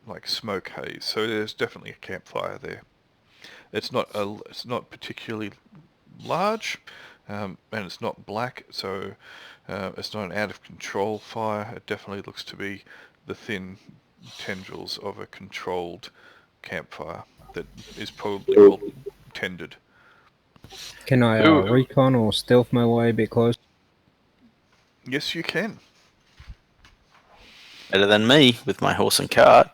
A: like smoke haze. So there's definitely a campfire there. It's not particularly large, and it's not black, so it's not an out of control fire. It definitely looks to be the thin tendrils of a controlled campfire that is probably well tended.
E: Can I recon or stealth my way a bit close?
A: Yes, you can.
C: Better than me with my horse and cart.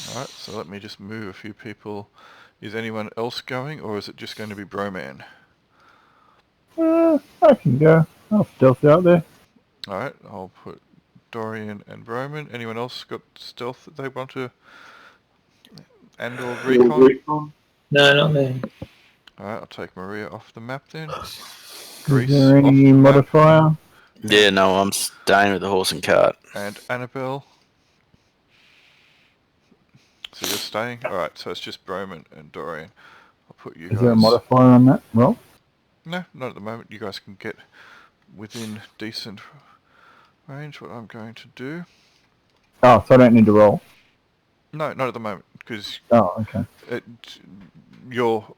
A: Alright, so let me just move a few people. Is anyone else going, or is it just going to be Broman?
B: I can go. I'll stealth out there.
A: Alright, I'll put Dorian and Broman. Anyone else got stealth that they want to... and or recon?
D: No, not me.
A: Alright, I'll take Maria off the map then.
B: Is there any modifier?
C: Yeah, no, I'm staying with the horse and cart.
A: And Annabelle. So you're staying? Alright, so it's just Broman and Dorian. I'll put you guys...
B: Is there a modifier on that roll?
A: No, not at the moment. You guys can get within decent range. What I'm going to do...
B: Oh, so I don't need to roll?
A: No, not at the moment, because...
B: Oh, okay.
A: You're...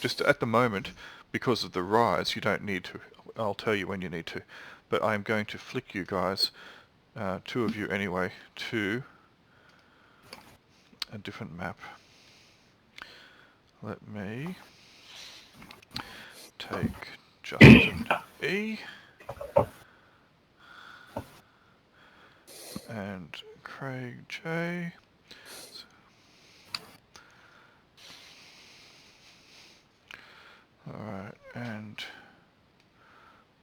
A: Just at the moment, because of the rise, you don't need to. I'll tell you when you need to. But I'm going to flick you guys, two of you anyway, to a different map. Let me take Justin E and Craig J. Alright, and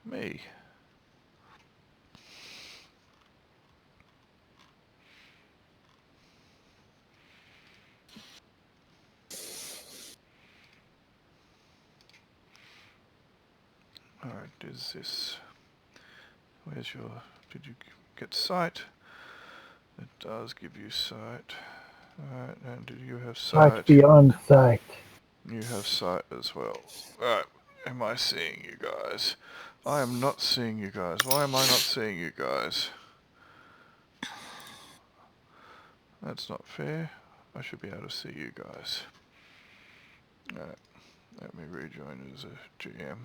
A: me. Alright, is this... Where's your... Did you get sight? It does give you sight. Alright, and do you have sight?
B: Sight beyond sight.
A: You have sight as well. Alright, am I seeing you guys? I am not seeing you guys. Why am I not seeing you guys? That's not fair. I should be able to see you guys. Alright, let me rejoin as a GM.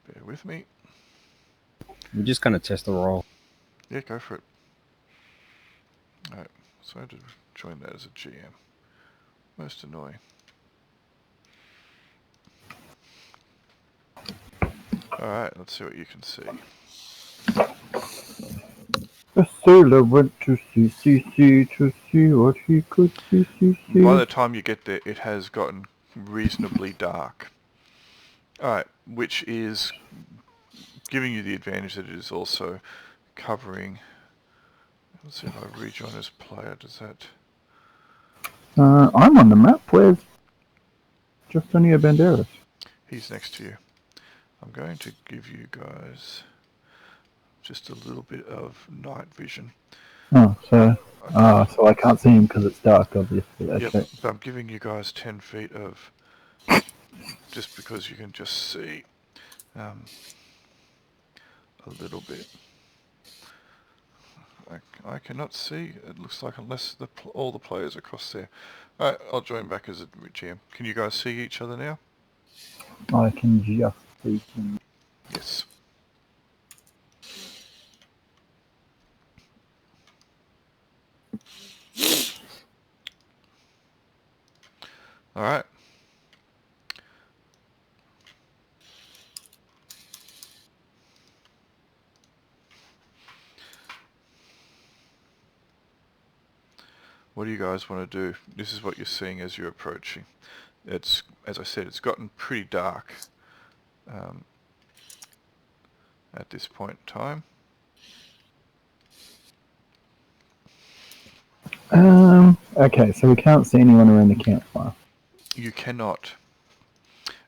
A: Bear with me.
E: We're just gonna test the roll.
A: Yeah, go for it. Alright, so I had to join that as a GM. Most annoying. Alright, let's see what you can see.
B: The sailor went to sea to see what he could see.
A: By the time you get there, it has gotten reasonably dark. Alright, which is giving you the advantage that it is also covering... Let's see if I rejoin as player, does that...
B: I'm on the map. Where's Justinio Banderas?
A: He's next to you. I'm going to give you guys just a little bit of night vision.
B: Oh, so So I can't see him because it's dark, obviously. Okay.
A: Yep, but I'm giving you guys 10 feet of... just because you can just see a little bit. I cannot see, it looks like, unless all the players are across there. Alright, I'll join back as a GM. Can you guys see each other now?
B: I can just see him.
A: Yes. Alright. What do you guys want to do? This is what you're seeing as you're approaching. It's, as I said, it's gotten pretty dark at this point in time.
B: Okay, so we can't see anyone around the campfire.
A: You cannot.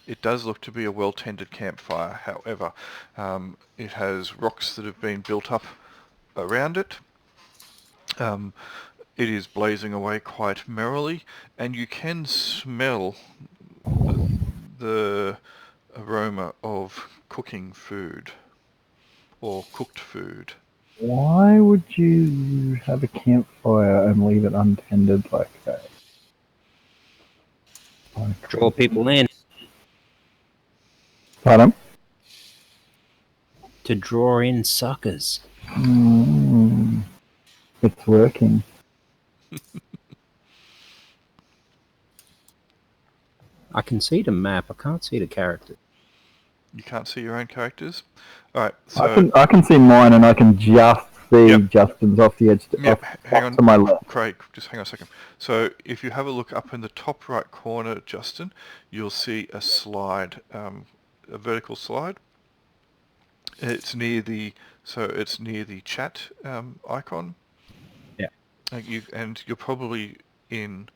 A: It does look to be a well-tended campfire, however, it has rocks that have been built up around it. It is blazing away quite merrily, and you can smell the aroma of cooking food, or cooked food.
B: Why would you have a campfire and leave it untended like that?
E: Draw people in.
B: Pardon?
E: To draw in suckers.
B: It's working.
E: I can see the map. I can't see the character.
A: You can't see your own characters? Alright, so...
B: I can see mine, and I can just see Justin's off the edge
A: hang on,
B: to my left.
A: Craig, just hang on a second. So if you have a look up in the top right corner, Justin, you'll see a slide, a vertical slide. It's near the chat icon.
E: Yeah.
A: And you're probably in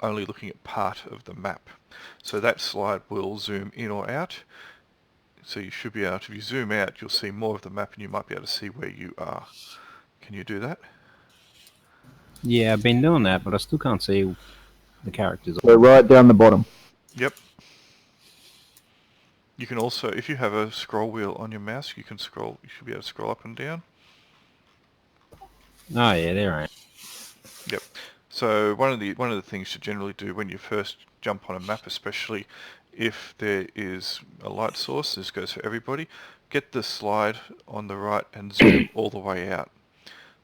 A: only looking at part of the map. So that slide will zoom in or out. So you should be able to, if you zoom out, you'll see more of the map and you might be able to see where you are. Can you do that?
E: Yeah, I've been doing that, but I still can't see the characters.
B: We're right down the bottom.
A: Yep. You can also, if you have a scroll wheel on your mouse, you can scroll. You should be able to scroll up and down.
E: Oh yeah, they're right.
A: Yep. So one of the things to generally do when you first jump on a map, especially if there is a light source, this goes for everybody, get the slide on the right and zoom all the way out,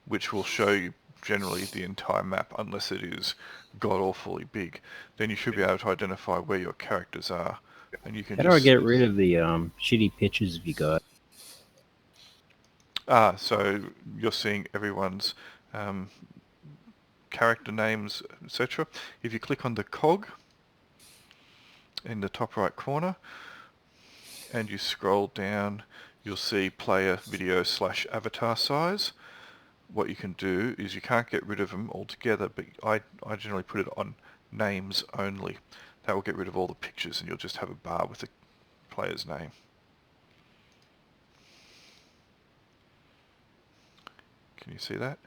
A: which will show you generally the entire map, unless it is god-awfully big. Then you should be able to identify where your characters are, and you can.
E: How do I get rid of the shitty pictures you got?
A: So you're seeing everyone's character names, etc. If you click on the cog in the top right corner and you scroll down, you'll see player video / avatar size. What you can do is, you can't get rid of them altogether, but I generally put it on names only. That will get rid of all the pictures and you'll just have a bar with the player's name. Can you see that?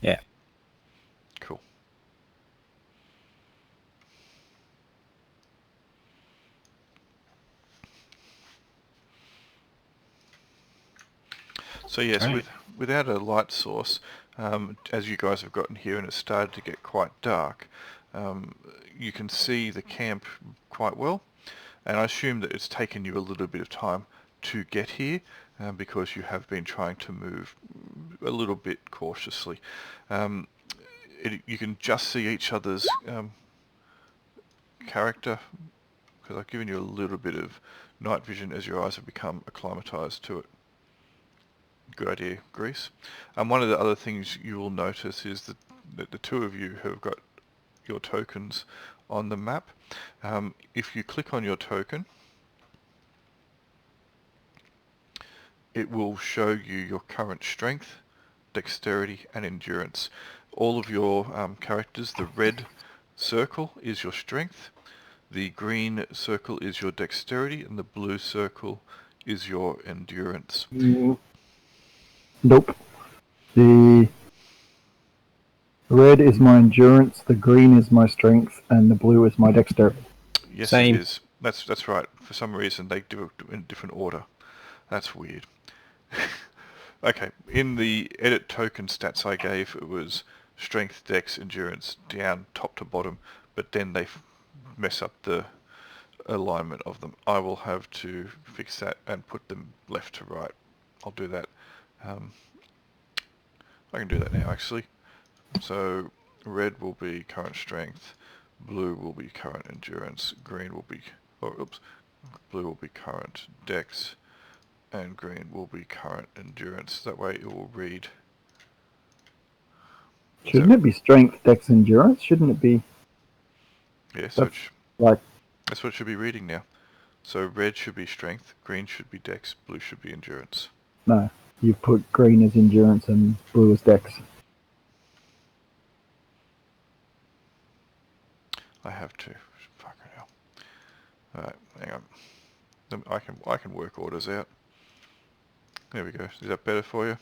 E: Yeah.
A: Cool. So yes,
E: Right.
A: without a light source, as you guys have gotten here and it started to get quite dark, you can see the camp quite well. And I assume that it's taken you a little bit of time to get here, because you have been trying to move a little bit cautiously. You can just see each other's character, because I've given you a little bit of night vision as your eyes have become acclimatized to it. Good idea, Grease. One of the other things you will notice is that the two of you have got your tokens on the map. If you click on your token, it will show you your current strength, dexterity and endurance. All of your characters, the red circle is your strength, the green circle is your dexterity, and the blue circle is your endurance.
B: Nope. The red is my endurance, the green is my strength, and the blue is my dexterity.
A: Yes,
E: Same.
A: it is. That's right. For some reason, they do it in a different order. That's weird. Okay, in the edit token stats I gave, it was strength, dex, endurance, down, top to bottom, but then they mess up the alignment of them. I will have to fix that and put them left to right. I'll do that. I can do that now, actually. So red will be current strength, blue will be current endurance, green will be, blue will be current dex, and green will be current endurance. That way it will read.
B: Shouldn't it be strength, dex, endurance? Shouldn't it be?
A: Yeah, so
B: Like,
A: that's what it should be reading now. So red should be strength, green should be dex, blue should be endurance.
B: no, you put green as endurance and blue as dex.
A: I have to. Fucking hell. Alright, hang on. I can work orders out. There we go. Is that better for you?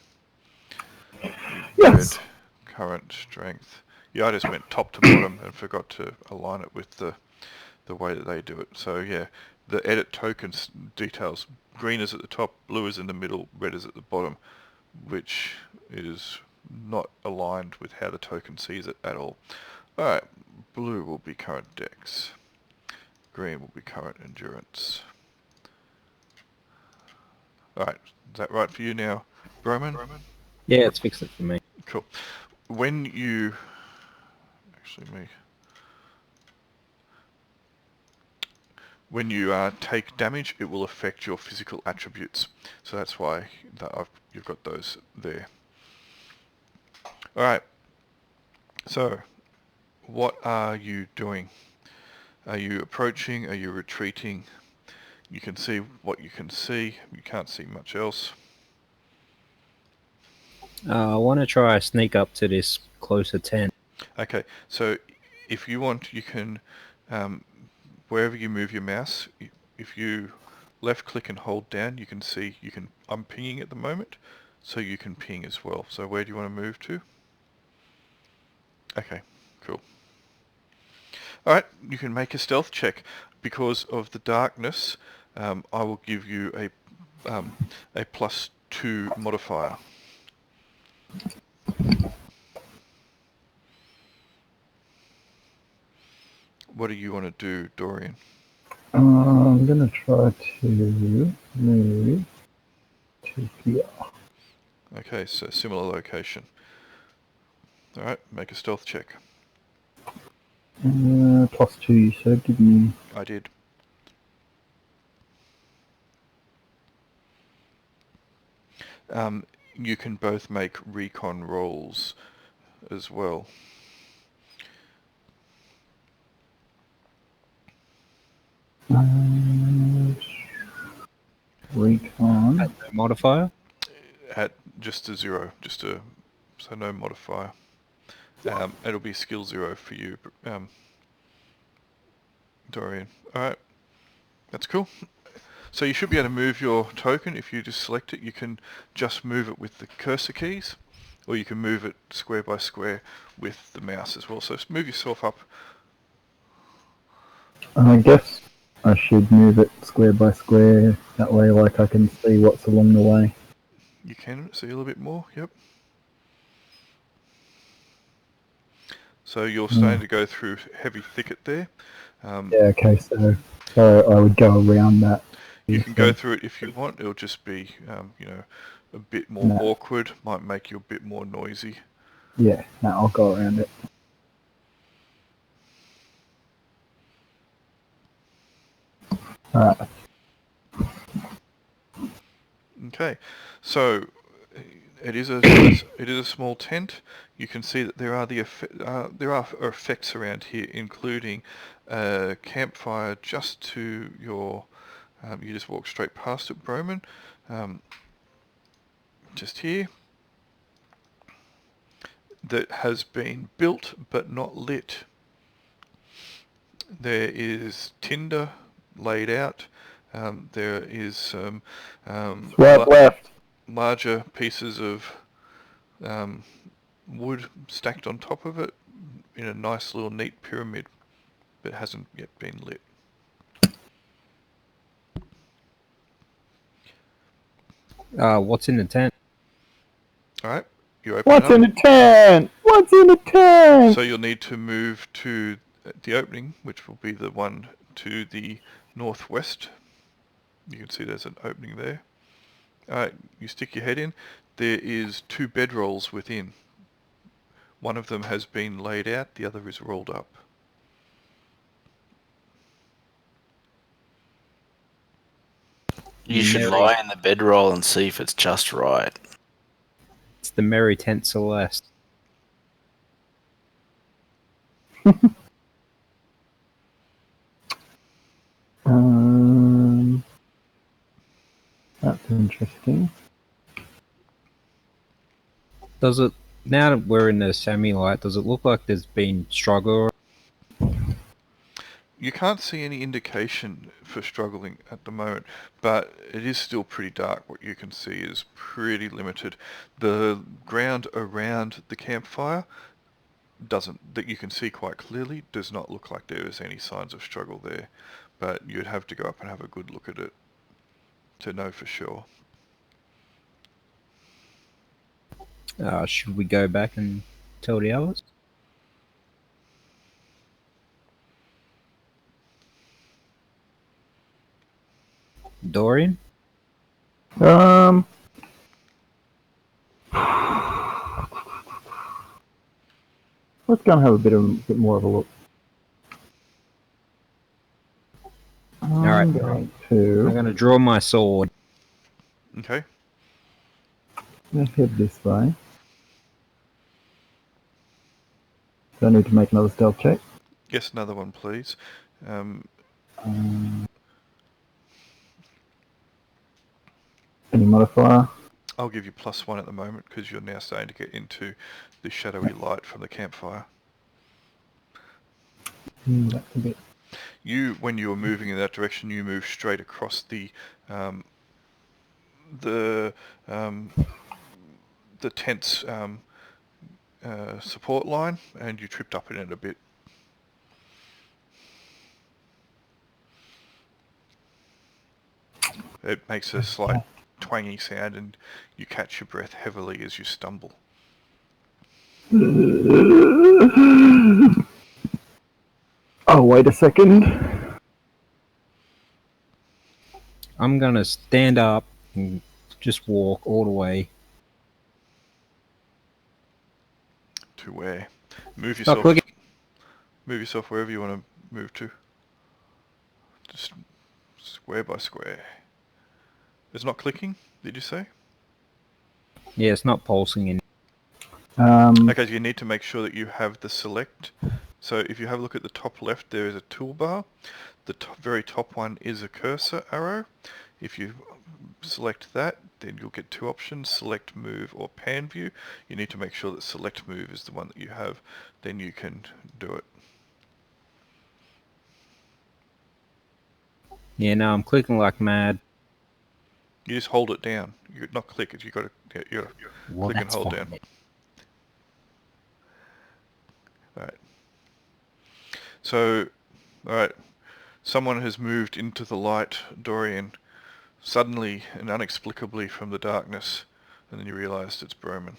B: Yes.
A: Red, current strength. Yeah, I just went top to bottom and forgot to align it with the way that they do it. So yeah, the edit tokens details. Green is at the top, blue is in the middle, red is at the bottom, which is not aligned with how the token sees it at all. Alright, blue will be current dex. Green will be current endurance. Alright, is that right for you now, Broman?
E: Yeah, it's fixed it for me.
A: Cool. When you... When you take damage, it will affect your physical attributes. So that's why you've got those there. Alright, so what are you doing? Are you approaching? Are you retreating? You can see what you can see. You can't see much else.
E: I want to try sneak up to this closer tent. Okay,
A: so if you want, you can, wherever you move your mouse, if you left click and hold down, you can see, I'm pinging at the moment, so you can ping as well. So where do you want to move to? Okay, cool. Alright, you can make a stealth check. Because of the darkness, I will give you a +2 modifier. What do you want to do, Dorian?
B: I'm going to try to move to here.
A: Okay, so similar location. Alright, make a stealth check.
B: +2, you said, didn't you?
A: I did. You can both make recon rolls as well.
B: Recon.
E: modifier?
A: At just a 0, so no modifier. It'll be skill 0 for you, Dorian. Alright, that's cool. So you should be able to move your token. If you just select it, you can just move it with the cursor keys, or you can move it square by square with the mouse as well. So move yourself up.
B: I guess I should move it square by square. That way, like, I can see what's along the way.
A: You can see a little bit more, yep. So you're starting to go through heavy thicket there.
B: Yeah, okay, so I would go around that.
A: You can go through it if you want. It'll just be, a bit more awkward. Might make you a bit more noisy.
B: Yeah, no, I'll go around it. Alright.
A: Okay, so it is a small tent. You can see that there are there are effects around here, including a campfire just to your. You just walk straight past it, Broman. Just here. That has been built but not lit. There is tinder laid out. There is
B: Swipe left.
A: larger pieces of wood stacked on top of it in a nice little neat pyramid, but hasn't yet been lit.
E: What's in the tent?
A: Alright, you open
B: What's
A: it
B: in
A: up.
B: the tent? What's in the tent?
A: So you'll need to move to the opening, which will be the one to the northwest. You can see there's an opening there. Alright, you stick your head in. There is 2 bedrolls within. One of them has been laid out, the other is rolled up.
C: You should
E: Merry-
C: lie in the bedroll and see if it's just right.
E: It's the Merry Tent Celeste.
B: That's interesting.
E: Does it, now that we're in the semi-light, does it look like there's been struggle?
A: You can't see any indication for struggling at the moment, but it is still pretty dark. What you can see is pretty limited. The ground around the campfire that you can see quite clearly, does not look like there is any signs of struggle there, but you'd have to go up and have a good look at it to know for sure.
E: Should we go back and tell the others? Dorian?
B: Um, let's go and have a bit more of a look.
E: Alright.
B: I'm going
E: I'm
B: to
E: going to draw my sword.
A: Okay.
B: head this way. Do I need to make another stealth check?
A: Yes, another one, please.
B: Any modifier?
A: I'll give you +1 at the moment because you're now starting to get into the shadowy light from the campfire.
B: That's a bit.
A: When you were moving in that direction, you moved straight across the tent's support line, and you tripped up in it a bit. It makes a slight twangy sound, and you catch your breath heavily as you stumble.
B: Oh, wait a second.
E: I'm going to stand up and just walk all the way.
A: To where? Move
E: Stop
A: yourself.
E: clicking.
A: Move yourself wherever you want to move to. Just square by square. It's not clicking, did you say?
E: Yeah, it's not pulsing in.
A: Okay, so you need to make sure that you have the select. So if you have a look at the top left, there is a toolbar. The very top one is a cursor arrow. If you select that, then you'll get 2 options, select move or pan view. You need to make sure that select move is the one that you have, then you can do it.
E: Yeah, no, I'm clicking like mad.
A: You just hold it down. You not click it. You got to
E: Well,
A: click and
E: that's
A: hold
E: fine.
A: down. Alright. So, alright. Someone has moved into the light, Dorian, suddenly and inexplicably from the darkness, and then you realised it's Broman.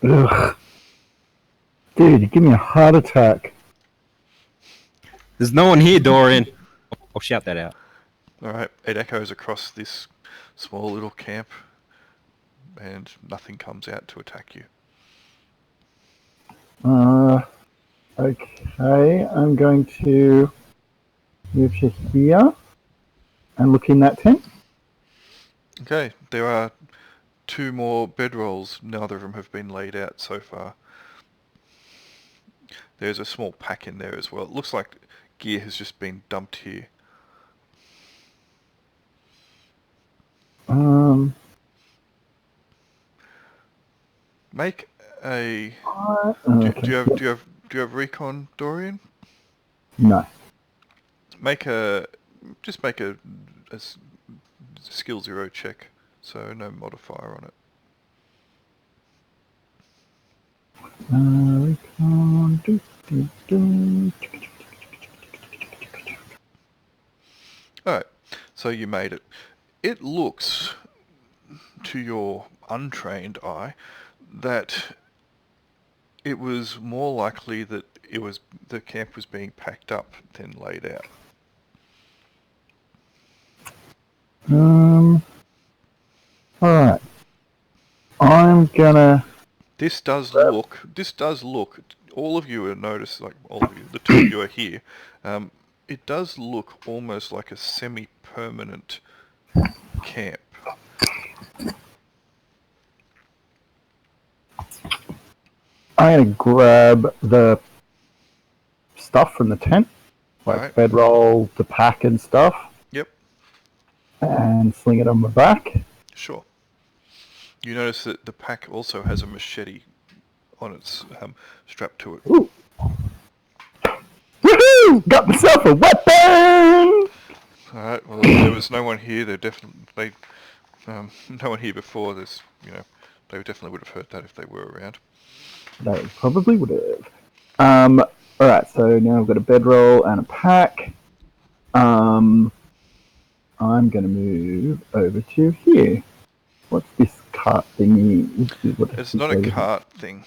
B: Ugh. Dude, you give me a heart attack.
E: There's no one here, Dorian. I'll shout that out.
A: Alright, it echoes across this small little camp, and nothing comes out to attack you.
B: Okay, I'm going to move to here and look in that tent.
A: Okay, there are 2 more bedrolls. Neither of them have been laid out so far. There's a small pack in there as well. It looks like gear has just been dumped here. Make a. Do you have recon, Dorian?
B: No.
A: Make a skill 0 check, so no modifier on it.
B: Recon. Do.
A: Alright, so you made it. It looks, to your untrained eye, that it was more likely that the camp was being packed up than laid out.
B: Alright. I'm gonna...
A: This does look, all of you will notice, like all of you, the two of you are here, it does look almost like a semi-permanent camp.
B: I'm gonna grab the stuff from the tent, like
A: Right.
B: bedroll, the pack and stuff.
A: Yep.
B: And sling it on my back.
A: Sure. You notice that the pack also has a machete on its strap to it.
B: Ooh. Woohoo! Got myself a weapon!
A: Alright, well, there was no one here. No one here before. They definitely would have heard that if they were around.
B: They probably would have. Alright, so now I've got a bedroll and a pack. I'm gonna move over to here. What's this cart thingy?
A: It's not a cart thing.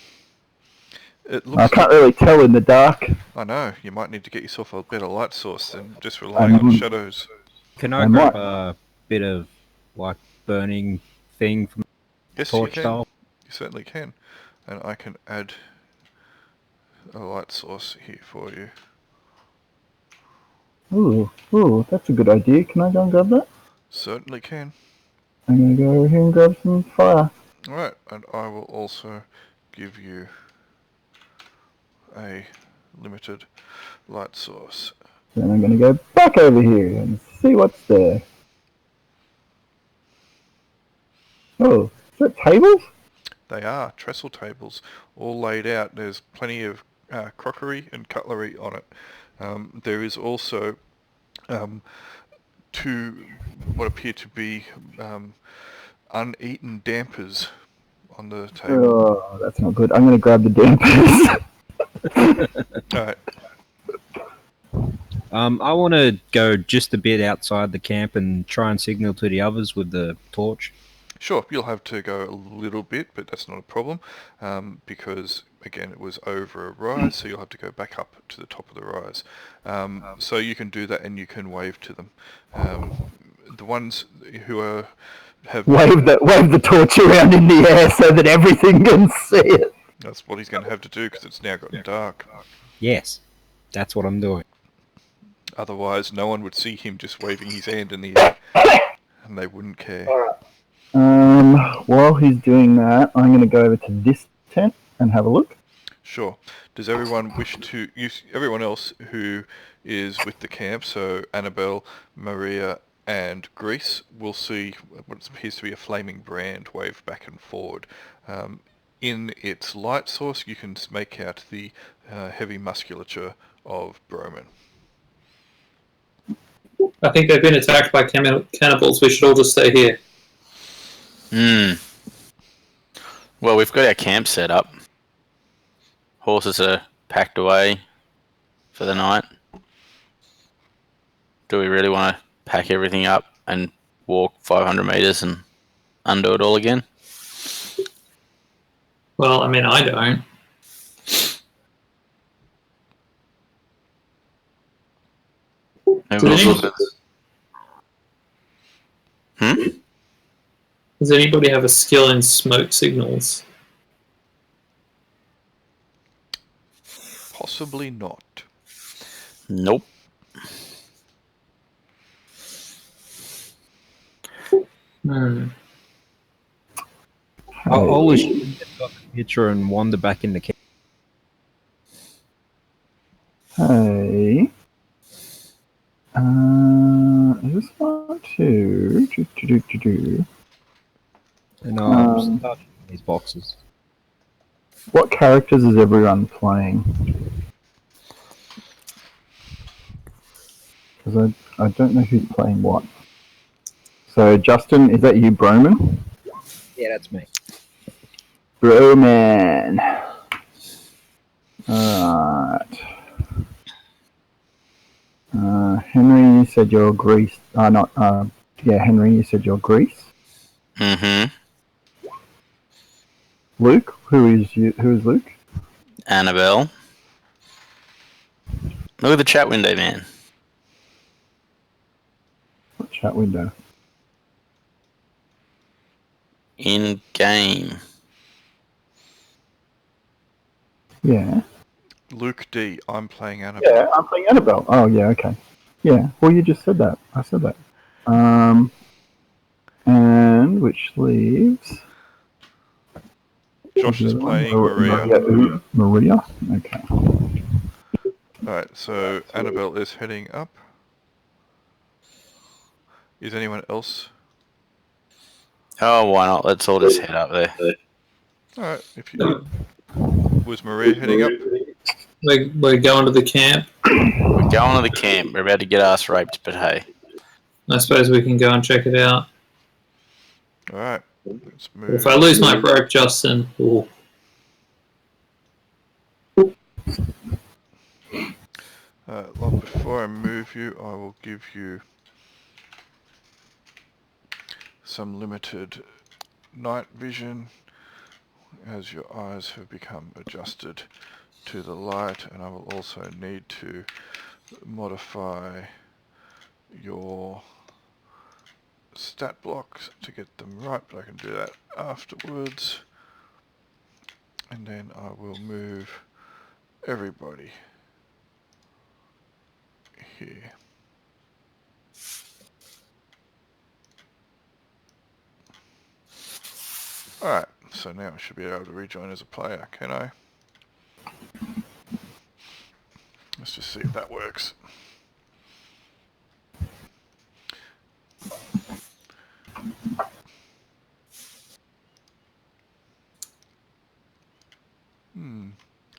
A: It looks
B: I can't really tell in the dark.
A: I know, you might need to get yourself a better light source than just relying on shadows.
E: Can I grab a bit of like burning thing from
A: Yes, you
E: torch
A: can.
E: style?
A: You certainly can. And I can add a light source here for you.
B: Ooh, that's a good idea. Can I go and grab that?
A: Certainly can.
B: I'm gonna go over here and grab some fire.
A: Alright, and I will also give you a limited light source.
B: Then I'm gonna go back over here and see what's there. Oh, is that tables?
A: They are trestle tables, all laid out. There's plenty of crockery and cutlery on it. There is also two what appear to be uneaten dampers on the table.
B: Oh, that's not good. I'm gonna grab the dampers.
A: Alright.
E: I want to go just a bit outside the camp and try and signal to the others with the torch.
A: Sure, you'll have to go a little bit, but that's not a problem, because, again, it was over a rise, so you'll have to go back up to the top of the rise. So you can do that and you can wave to them. The ones who have...
B: wave the torch around in the air so that everything can see it.
A: That's what he's going to have to do, because it's now gotten dark.
E: Yes, that's what I'm doing.
A: Otherwise, no one would see him just waving his hand in the air, and they wouldn't care.
B: While he's doing that, I'm going to go over to this tent and have a look.
A: Sure. Does everyone wish to use everyone else who is with the camp? So Annabelle, Maria, and Grease will see what appears to be a flaming brand wave back and forward. In its light source, you can make out the heavy musculature of Broman.
D: I think they've been attacked by cannibals. We should all just stay here.
C: Well, we've got our camp set up. Horses are packed away for the night. Do we really want to pack everything up and walk 500 meters and undo it all again?
D: Well, I mean, I don't. Does anybody have a skill in smoke signals?
A: Possibly not.
C: Nope.
E: I'll assume get the picture and wander back in the camp.
B: Hey. I just want to
E: And I'll start these boxes.
B: What characters is everyone playing? Because I don't know who's playing what. So, Justin, is that you, Broman?
E: Yeah, that's me.
B: Broman. Alright. Henry, you said you're Greece. Henry, you said you're Greece.
C: Mm-hmm.
B: Luke, who is Luke?
C: Annabelle. Look at the chat window, man.
B: What chat window?
C: In game.
B: Yeah.
A: Luke D. I'm playing Annabelle.
B: Yeah, I'm playing Annabelle. Oh, yeah, okay. Yeah, well, you just said that. I said that. And which leaves...
A: Josh is playing Maria.
B: Maria? Okay.
A: Alright, so Annabelle is heading up. Is anyone else?
C: Oh, why not? Let's all just head up there.
A: Alright, if you... Was Maria heading up?
D: We're going to the camp.
C: We're going to the camp. We're about to get ass raped, but hey.
D: I suppose we can go and check it out.
A: Alright, let's move.
D: If I lose my rope, Justin... Ooh.
A: Well, before I move you, I will give you some limited night vision as your eyes have become adjusted to the light, and I will also need to modify your stat blocks to get them right, but I can do that afterwards. And then I will move everybody here. Alright, so now I should be able to rejoin as a player, can I? Let's just see if that works.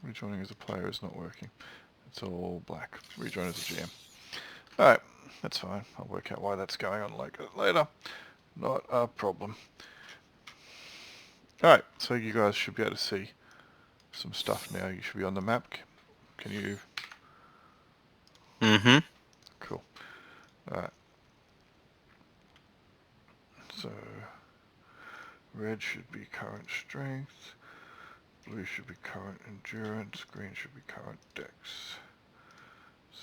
A: Rejoining as a player is not working. It's all black. Rejoin as a GM. Alright, that's fine. I'll work out why that's going on later. Not a problem. Alright, so you guys should be able to see some stuff now. You should be on the map. Can you...
C: Mm-hmm.
A: Cool. Alright. So, red should be current strength. Blue should be current endurance. Green should be current dex.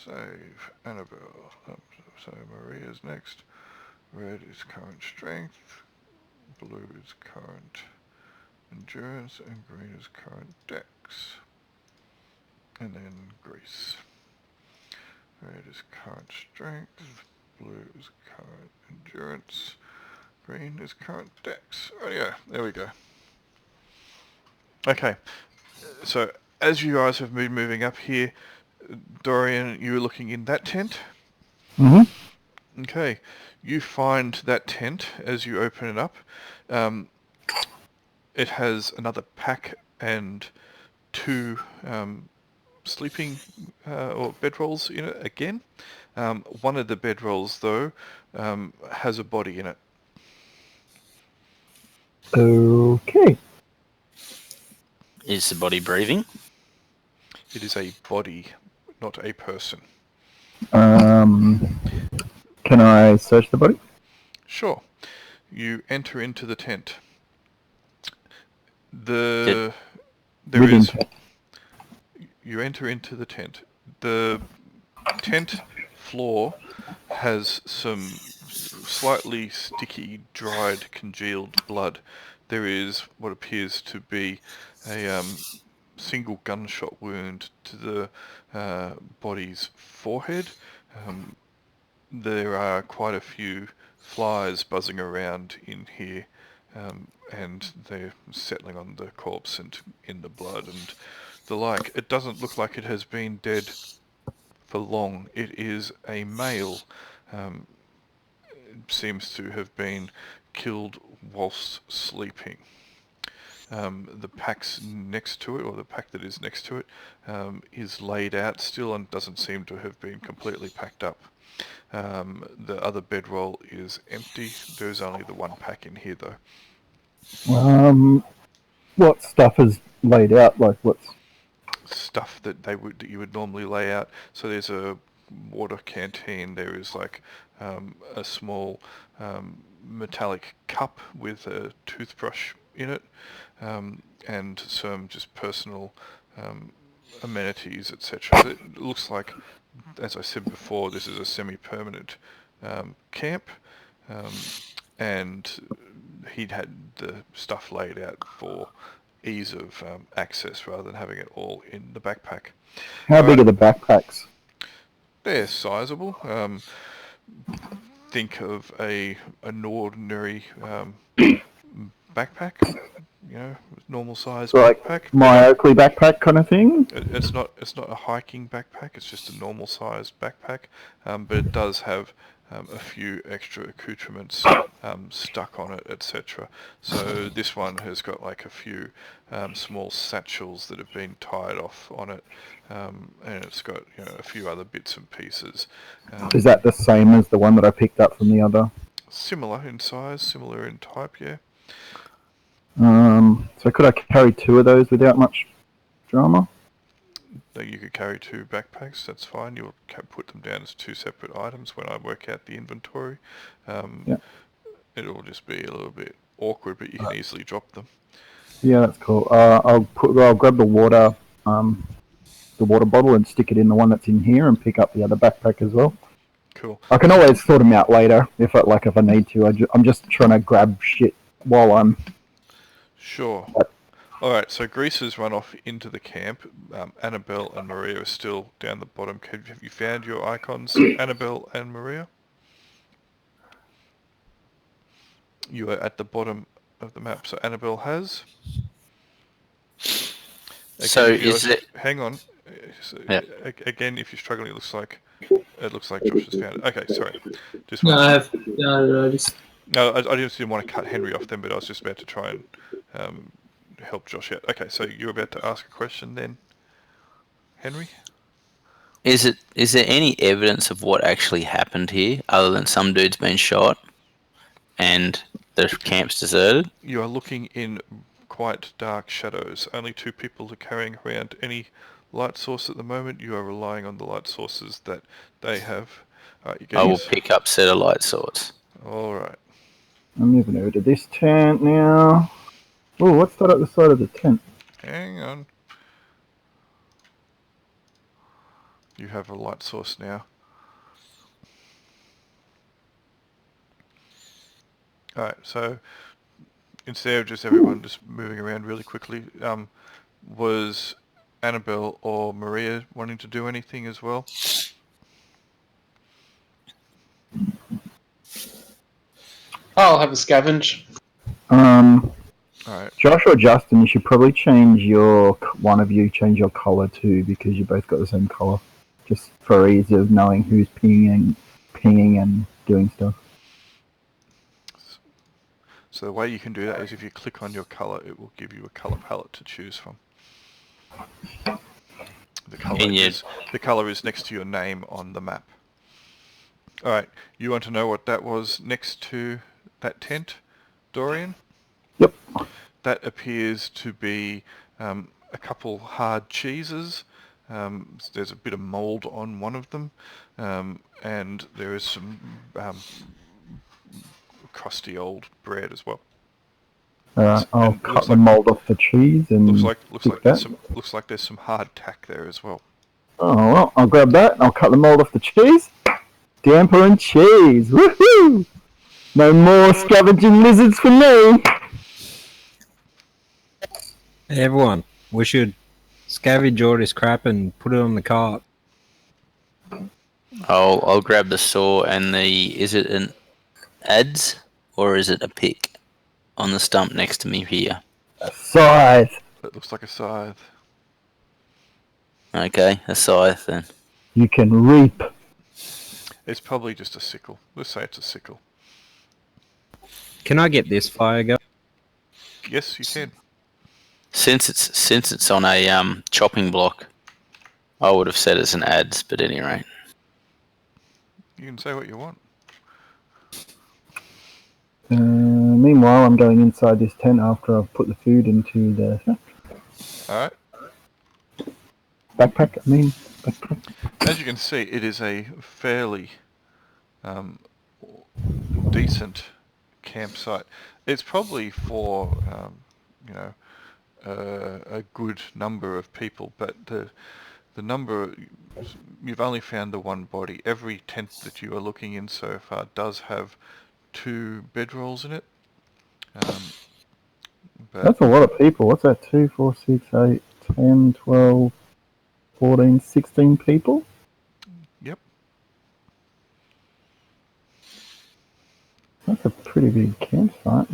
A: Save. Annabelle. So Maria's next. Red is current strength. Blue is current endurance. And green is current dex. And then Grease. Red is current strength. Blue is current endurance. Green is current dex. Oh yeah, there we go. Okay, so as you guys have been moving up here, Dorian, you were looking in that tent?
B: Mm-hmm.
A: Okay, you find that tent as you open it up. It has another pack and two sleeping or bedrolls in it again. One of the bedrolls, though, has a body in it.
B: Okay.
C: Is the body breathing?
A: It is a body, not a person.
B: Can I search the body?
A: Sure. You enter into the tent. You enter into the tent. The tent floor has some slightly sticky, dried, congealed blood. There is what appears to be a single gunshot wound to the body's forehead. There are quite a few flies buzzing around in here, and they're settling on the corpse and in the blood and the like. It doesn't look like it has been dead for long. It is a male. It seems to have been killed whilst sleeping. The pack's next to it, or the pack that is next to it, is laid out still and doesn't seem to have been completely packed up. The other bedroll is empty. There's only the one pack in here, though.
B: What stuff is laid out? Like what's...
A: stuff that you would normally lay out. So there's a water canteen. There is like a small metallic cup with a toothbrush in it, and some just personal amenities, etc. It looks like, as I said before, this is a semi-permanent camp, and he'd had the stuff laid out for ease of access rather than having it all in the backpack.
B: How big are the backpacks?
A: They're sizable. Think of an ordinary backpack, normal size
B: Like
A: backpack.
B: my Oakley backpack kind of thing?
A: It's not a hiking backpack. It's just a normal size backpack, but it does have a few extra accoutrements stuck on it, etc. So this one has got like a few small satchels that have been tied off on it, and it's got a few other bits and pieces.
B: Is that the same as the one that I picked up from the other?
A: Similar in size, similar in type, yeah.
B: So could I carry 2 of those without much drama?
A: You could carry 2 backpacks, that's fine. You'll put them down as 2 separate items when I work out the inventory.
B: Yeah.
A: It'll just be a little bit awkward, but you can easily drop them.
B: Yeah, that's cool. I'll grab the water bottle and stick it in the one that's in here, and pick up the other backpack as well.
A: Cool.
B: I can always sort them out later if I need to. I'm just trying to grab shit while I'm.
A: Sure. All right. So Grease has run off into the camp. Annabelle and Maria are still down the bottom. Have you found your icons, Annabelle and Maria? You are at the bottom of the map. So Annabelle has. Again, hang on. Again, if you're struggling, it looks like Josh has found it. Okay, sorry.
D: I
A: just didn't want to cut Henry off then, but I was just about to try and help Josh out. Okay, so you're about to ask a question then, Henry?
C: Is there any evidence of what actually happened here, other than some dude's been shot and the camp's deserted?
A: You are looking in quite dark shadows. Only 2 people are carrying around any light source at the moment. You are relying on the light sources that they have.
C: I will pick up set of light source.
A: All right.
B: I'm moving over to this tent now. Oh, what's that at the side of the tent?
A: Hang on. You have a light source now. Alright, so instead of just everyone just moving around really quickly, was Annabelle or Maria wanting to do anything as well?
F: I'll have a scavenge.
A: Alright.
B: Josh or Justin, you should probably change your colour too, because you both got the same colour, just for ease of knowing who's pinging and doing stuff.
A: So the way you can do that is if you click on your colour, it will give you a colour palette to choose from. The colour is next to your name on the map. Alright, you want to know what that was next to that tent, Dorian?
B: Yep.
A: That appears to be a couple hard cheeses. There's a bit of mould on one of them, and there is some crusty old bread as well.
B: Alright, I'll cut the mould off the cheese and
A: looks like there's some hard tack there as well.
B: Oh well, I'll grab that. I'll cut the mould off the cheese. Damper and cheese. Woohoo! No more scavenging lizards for me.
E: Hey everyone, we should scavenge all this crap and put it on the cart.
C: I'll grab the saw and is it an adze or is it a pick on the stump next to me here?
B: A scythe.
A: It looks like a scythe.
C: Okay, a scythe then.
B: You can reap.
A: It's probably just a sickle. Let's say it's a sickle.
E: Can I get this fire going?
A: Yes, you can.
C: Since it's on a chopping block, I would have said it's an adze, but at any rate.
A: You can say what you want.
B: Meanwhile, I'm going inside this tent after I've put the food into the...
A: Alright.
B: Backpack, I mean, backpack.
A: As you can see, it is a fairly decent campsite. It's probably for you know a good number of people, but the number you've only found the one body. Every tent that you are looking in so far does have 2 bedrolls in it. But
B: That's a lot of people. What's that? 2, 4, 6, 8, 10, 12, 14, 16 people?
A: yep.
B: That's a pretty big campsite.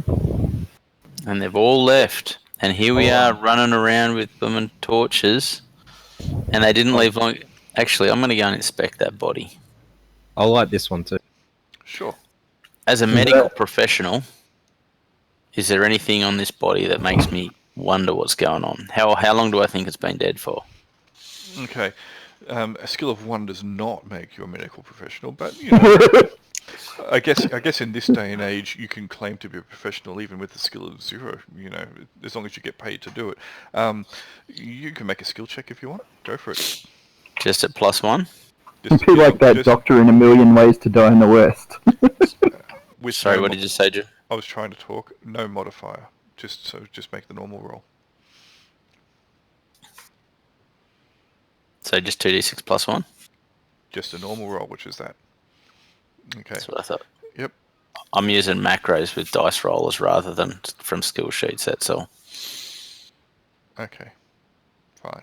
C: And they've all left. And here we are running around with them and torches. And they didn't leave long. Actually, I'm going to go and inspect that body.
E: I like this one too.
A: Sure.
C: As a medical professional, is there anything on this body that makes me wonder what's going on? How long do I think it's been dead for?
A: Okay. A skill of 1 does not make you a medical professional, but you know, I guess in this day and age, you can claim to be a professional even with a skill of 0. You know, as long as you get paid to do it. You can make a skill check if you want. Go for it.
C: Just at +1?
A: Just,
B: Be like that doctor in A Million Ways to Die in the West.
A: With
C: Sorry,
A: no
C: what did you say, Joe?
A: I was trying to talk. No modifier. Just make the normal roll.
C: So just 2d6 +1?
A: Just a normal roll, which is that. Okay.
C: That's what I thought.
A: Yep.
C: I'm using macros with dice rollers rather than from skill sheets, that's all.
A: Okay. Fine.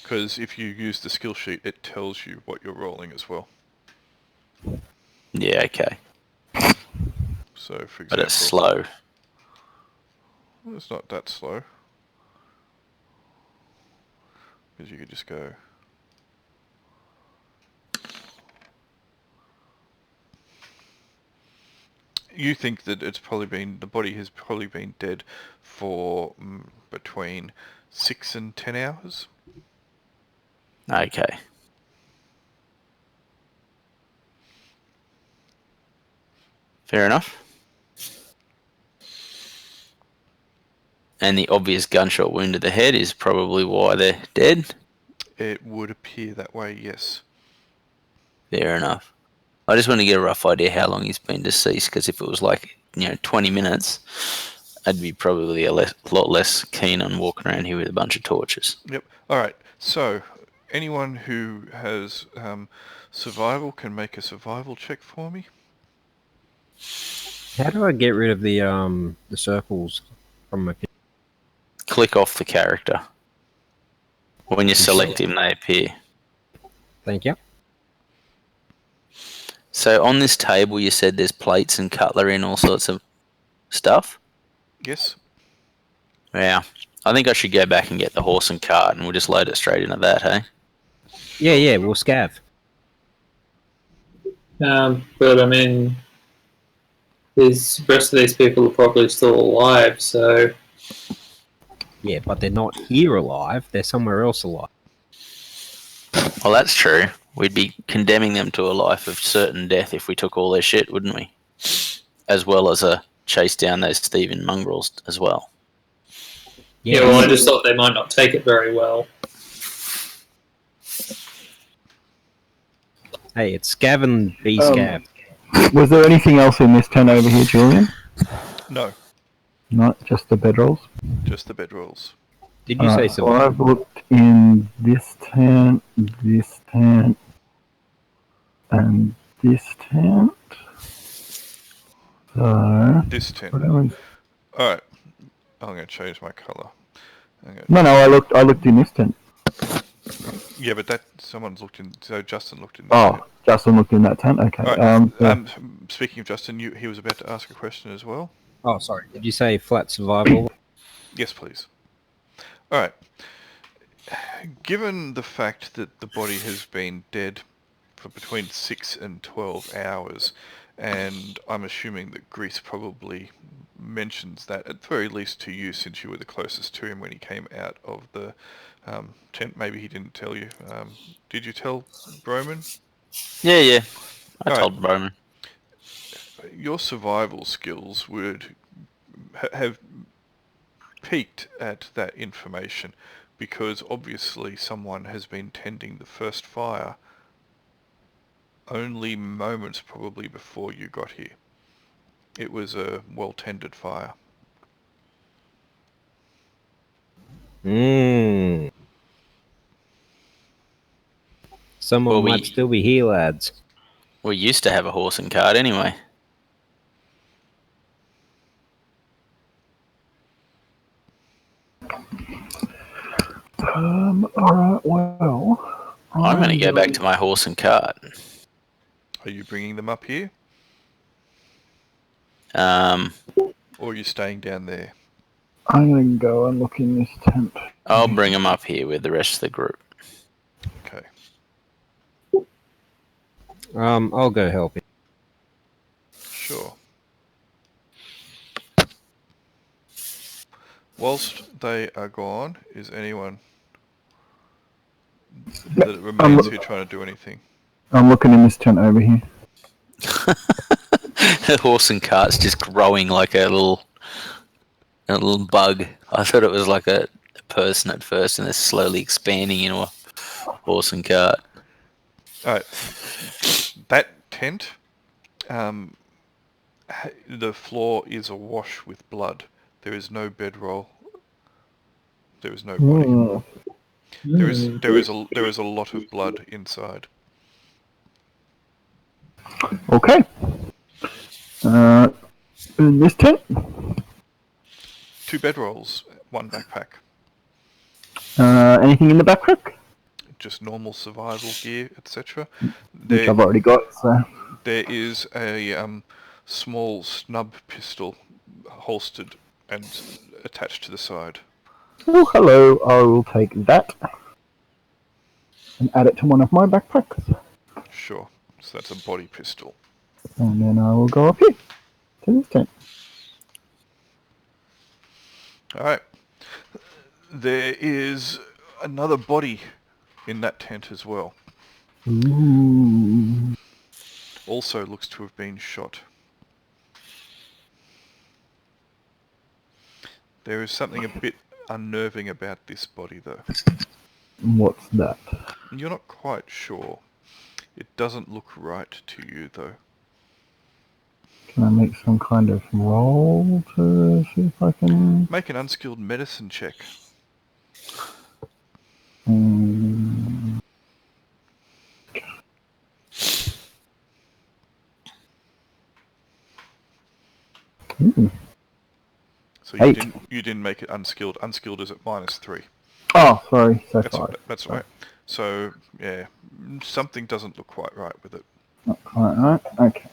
A: Because if you use the skill sheet, it tells you what you're rolling as well.
C: Yeah, okay.
A: So, for example...
C: But it's slow.
A: Well, it's not that slow. Because you could just go... You think that the body has probably been dead for between 6 and 10 hours?
C: Okay. Fair enough. And the obvious gunshot wound to the head is probably why they're dead?
A: It would appear that way, yes.
C: Fair enough. I just want to get a rough idea how long he's been deceased, because if it was 20 minutes, I'd be probably a lot less keen on walking around here with a bunch of torches.
A: Yep. All right. So, anyone who has survival can make a survival check for me.
E: How do I get rid of the circles from my picture?
C: Click off the character. When you select him, they appear.
E: Thank you.
C: So on this table, you said there's plates and cutlery and all sorts of stuff?
A: Yes.
C: Yeah. I think I should go back and get the horse and cart, and we'll just load it straight into that, hey?
E: Yeah, we'll scav.
D: But I mean, the rest of these people are probably still alive, so...
E: Yeah, but they're not here alive. They're somewhere else alive.
C: Well, that's true. We'd be condemning them to a life of certain death if we took all their shit, wouldn't we? As well as chase down those thieving mongrels as well.
D: Yeah, well, I just thought they might not take it very well.
E: Hey, it's scav and be scav.
B: Was there anything else in this tent over here, Julian?
A: No.
B: Not just the bedrolls?
A: Just the bedrolls.
E: Did you say so?
B: Well, I've looked in this tent, and this tent. So...
A: This tent.
B: what else?
A: Alright. I'm going to change my colour.
B: No, I looked in this tent.
A: Yeah, but someone's looked in... So Justin looked in this tent.
B: Justin looked in that tent? Okay.
A: Alright. Speaking of Justin, he was about to ask a question as well.
E: Oh, sorry. Did you say flat survival?
A: Yes, please. Alright. Given the fact that the body has been dead for between 6 and 12 hours, and I'm assuming that Grease probably mentions that, at the very least to you, since you were the closest to him when he came out of the tent. Maybe he didn't tell you. Did you tell Broman?
C: Yeah. I
A: All
C: told Roman.
A: Your survival skills would have peaked at that information. because obviously someone has been tending the first fire only moments probably before you got here. It was a well-tended fire.
E: Someone
C: Well,
E: might still be here, lads.
C: We used to have a horse and cart anyway.
B: Alright, well.
C: I'm going to go back to my horse and cart.
A: Are you bringing them up here,
C: Um,
A: or are you staying down there?
B: I'm going to go and look in this tent.
C: I'll bring them up here with the rest of the group.
A: Okay.
E: I'll go help him.
A: Sure. Whilst they are gone, is anyone that remains here trying to do anything?
B: I'm looking in this tent over here.
C: The horse and cart's just growing like a little bug. I thought it was like a person at first, and they're slowly expanding into a horse and cart.
A: Alright. That tent, the floor is awash with blood. There is no bedroll. There is no body. There is a lot of blood inside.
B: Okay. In this tent?
A: 2 bedrolls, 1 backpack.
B: Anything in the backpack?
A: Just normal survival gear, etc.
B: Which I've already got, so.
A: There is a small snub pistol holstered and attached to the side.
B: Oh, hello. I will take that and add it to one of my backpacks.
A: Sure. So that's a body pistol.
B: And then I will go up here to this tent.
A: Alright. There is another body in that tent as well.
B: Ooh.
A: Also looks to have been shot. There is something a bit unnerving about this body, though.
B: What's that?
A: You're not quite sure. It doesn't look right to you, though.
B: Can I make some kind of roll to see if I can...
A: Make an unskilled medicine check. So you didn't make it unskilled. Unskilled is at -3.
B: Oh, sorry. So far.
A: That's right. So yeah, something doesn't look quite right with it.
B: Not quite right. Okay.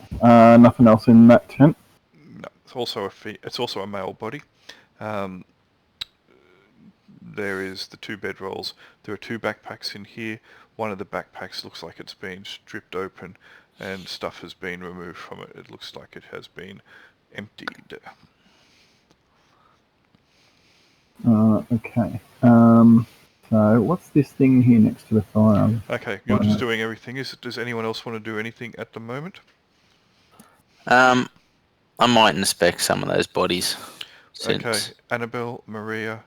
B: Nothing else in that tent.
A: No, it's also a male body. There is the 2 bedrolls. There are 2 backpacks in here. One of the backpacks looks like it's been stripped open and stuff has been removed from it. It looks like it has been emptied.
B: Okay. So what's this thing here next to the fire?
A: Okay, you're just doing everything. Does anyone else want to do anything at the moment?
C: I might inspect some of those bodies.
A: Okay, Annabelle, Maria,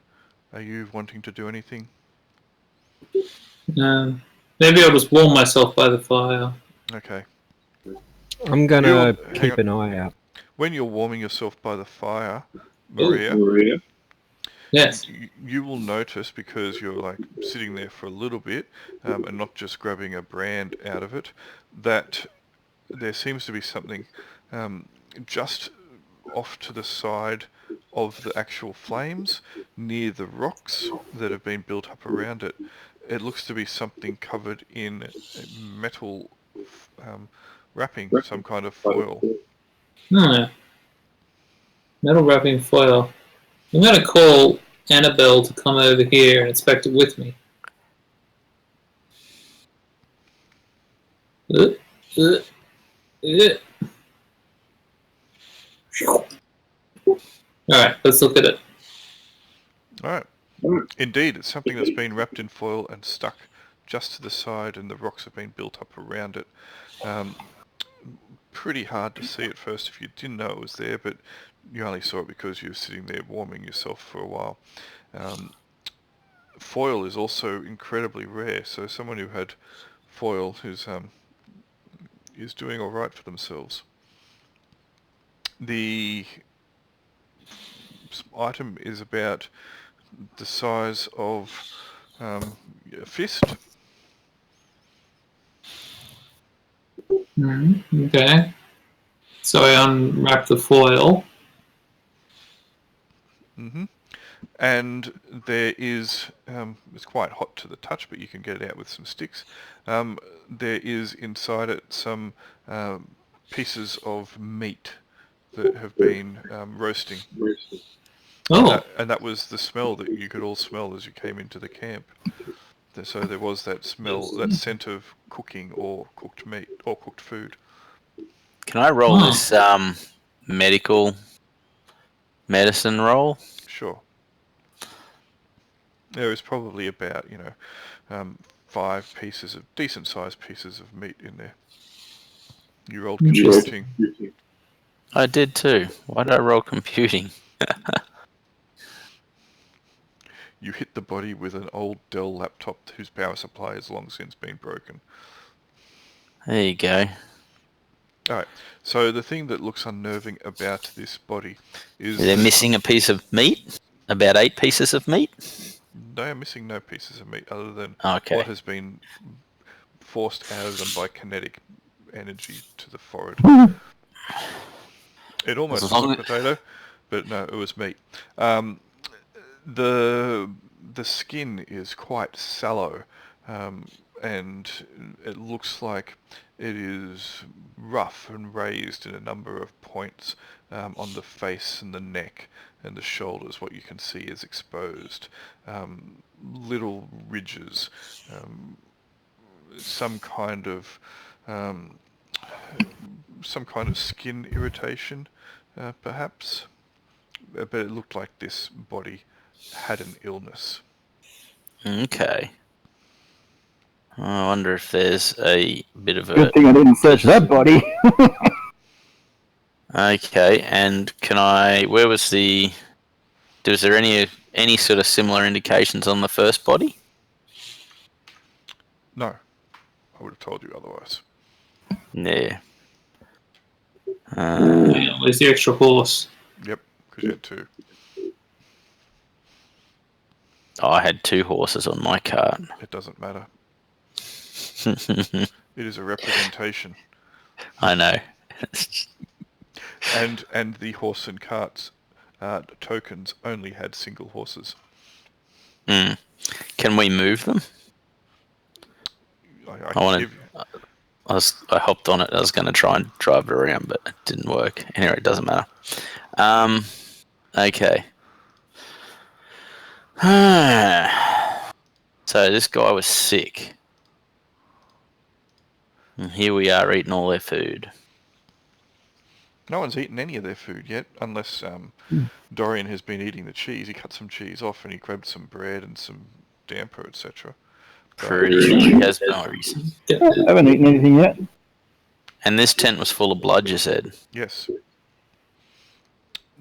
A: are you wanting to do anything?
D: Maybe I'll just warm myself by the fire.
A: Okay.
E: I'm gonna keep an eye out.
A: When you're warming yourself by the fire, Maria.
D: Yes.
A: You will notice, because you're like sitting there for a little bit and not just grabbing a brand out of it, that there seems to be something just off to the side of the actual flames, near the rocks that have been built up around it. It looks to be something covered in metal wrapping, some kind of foil.
D: Metal wrapping foil. I'm going to call Annabelle to come over here and inspect it with me. Alright, let's look at it.
A: Alright. Indeed, it's something that's been wrapped in foil and stuck just to the side, and the rocks have been built up around it. Pretty hard to see at first if you didn't know it was there, but you only saw it because you were sitting there warming yourself for a while. foil is also incredibly rare. So someone who had foil is doing all right for themselves. The item is about the size of a fist.
D: Okay. So I unwrap the foil.
A: And there is, it's quite hot to the touch, but you can get it out with some sticks. There is inside it some pieces of meat that have been roasting.
D: Oh,
A: And that was the smell that you could all smell as you came into the camp. So there was that smell, that scent of cooking or cooked meat or cooked food.
C: Can I roll this medicine roll?
A: Sure. There is probably about, 5 decent-sized pieces of meat in there. You rolled computing.
C: I did too. Why did I roll computing?
A: You hit the body with an old Dell laptop whose power supply has long since been broken.
C: There you go.
A: Alright, so the thing that looks unnerving about this body is...
C: They're missing a piece of meat? About 8 pieces of meat?
A: They are missing no pieces of meat other than
C: Okay.
A: what has been forced out of them by kinetic energy to the forehead. It almost was a potato, but no, it was meat. The skin is quite sallow, and it looks like it is rough and raised in a number of points on the face and the neck and the shoulders. What you can see is exposed. Little ridges, some kind of skin irritation, perhaps. But it looked like this body had an illness.
C: Okay. I wonder if there's a bit of a...
B: Good thing I didn't search that body.
C: Okay, and was there any sort of similar indications on the first body?
A: No, I would have told you otherwise.
C: Yeah.
D: Where's the extra horse?
A: Yep, because you had 2.
C: I had 2 horses on my cart.
A: It doesn't matter. It is a representation.
C: I know.
A: And the horse and carts tokens only had single horses.
C: Can we move them? I hopped on it. I was going to try and drive it around, but it didn't work. Anyway, it doesn't matter. Okay. So this guy was sick. And here we are eating all their food.
A: No one's eaten any of their food yet, unless Dorian has been eating the cheese. He cut some cheese off and he grabbed some bread and some damper, etc.
C: Pretty sure he has berries.
B: I haven't eaten anything yet.
C: And this tent was full of blood, you said?
A: Yes.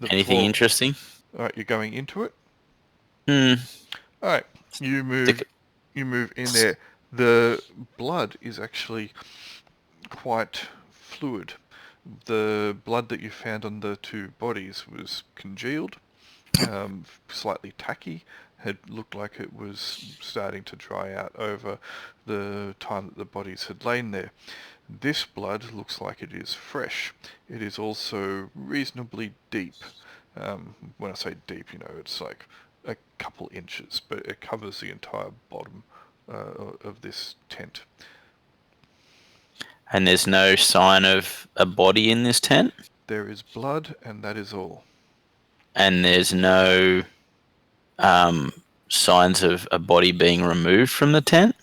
C: Anything interesting?
A: Alright, you're going into it? Alright, you move in there. The blood is actually quite fluid. The blood that you found on the 2 bodies was congealed, slightly tacky, had looked like it was starting to dry out over the time that the bodies had lain there. This blood looks like it is fresh. It is also reasonably deep. When I say deep, it's like a couple inches, but it covers the entire bottom of this tent.
C: And there's no sign of a body in this tent?
A: There is blood, and that is all.
C: And there's no signs of a body being removed from the tent?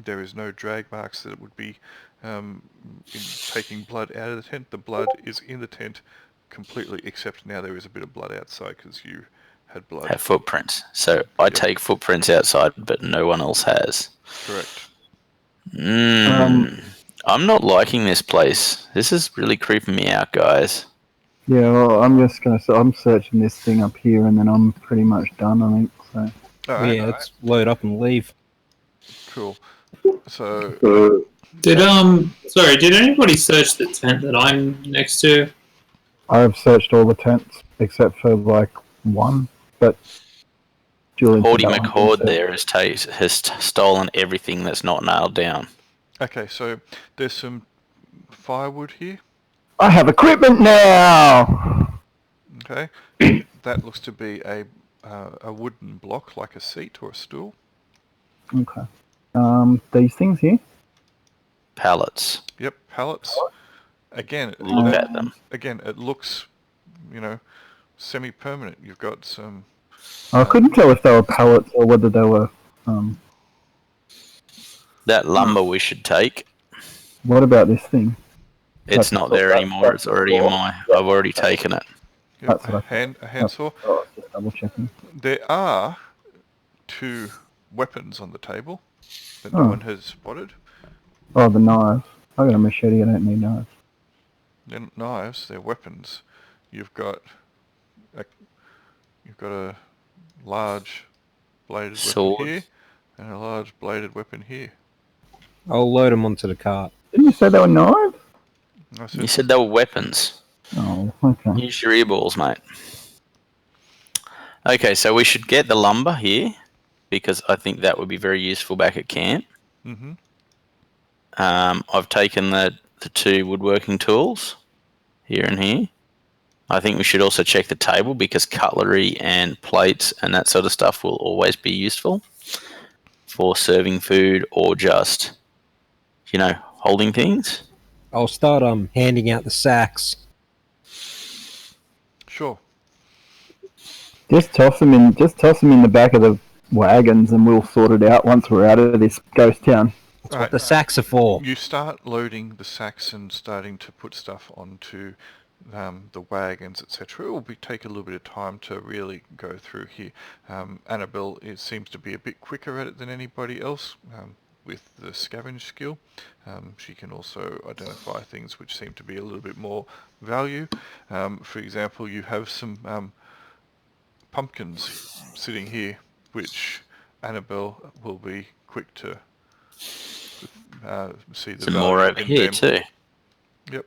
A: There is no drag marks that would be in taking blood out of the tent. The blood is in the tent completely, except now there is a bit of blood outside because you had blood.
C: Have footprints. So I take footprints outside, but no one else has.
A: Correct.
C: I'm not liking this place. This is really creeping me out, guys.
B: Yeah, well, I'm searching this thing up here, and then I'm pretty much done, I think. So.
A: All right.
E: Yeah, let's load up and leave.
A: Cool. So
D: Did anybody search the tent that I'm next to?
B: I've searched all the tents except for like one, but Julian said
C: Hordy
B: that one's been
C: McCord
B: searched.
C: there has stolen everything that's not nailed down.
A: okay, so there's some firewood here.
B: I have equipment now.
A: Okay, that looks to be a wooden block, like a seat or a stool.
B: Okay. These things here.
C: Pallets.
A: Yep, pallets. Again,
C: Look at them.
A: Again, it looks, semi-permanent. You've got some.
B: I couldn't tell if they were pallets or whether they were.
C: That lumber we should take.
B: What about this thing?
C: It's not there anymore. It's already in my. I've already taken it.
A: Yep,
B: That's what I
A: a handsaw.
B: Oh, just double checking.
A: There are 2 weapons on the table that no one has spotted.
B: Oh, the knives. I got a machete. I don't need knives.
A: They're not knives. They're weapons. You've got a large bladed
C: Sword.
A: weapon here and a large bladed weapon here.
E: I'll load them onto the cart.
B: Didn't you say they were knives?
A: I said,
C: You said they were weapons.
B: Oh, okay.
C: Use your earballs, mate. Okay, so we should get the lumber here because I think that would be very useful back at camp.
A: mm-hmm.
C: I've taken the 2 woodworking tools here and here. I think we should also check the table because cutlery and plates and that sort of stuff will always be useful for serving food or just, holding things.
E: I'll start handing out the sacks.
A: Sure.
B: Just toss them in. Just toss them in the back of the wagons, and we'll sort it out once we're out of this ghost town.
E: That's what the sacks are for.
A: You start loading the sacks and starting to put stuff onto the wagons, etc. It will take a little bit of time to really go through here. Annabelle seems to be a bit quicker at it than anybody else with the scavenge skill. She can also identify things which seem to be a little bit more value. For example, you have some pumpkins sitting here, which Annabelle will be quick to see the
C: Some
A: value
C: more over
A: in
C: here
A: them.
C: too.
A: Yep.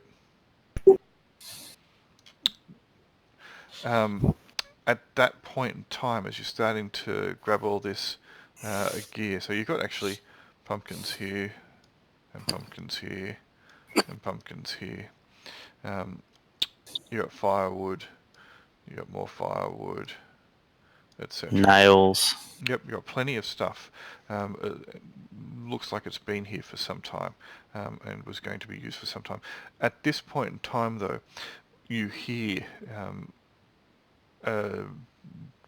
A: At that point in time, as you're starting to grab all this gear, so you've got actually pumpkins here, and pumpkins here, and pumpkins here. You got firewood, you got more firewood, etc.
C: Nails.
A: Yep, you got plenty of stuff. It looks like it's been here for some time and was going to be used for some time. At this point in time, though, you hear a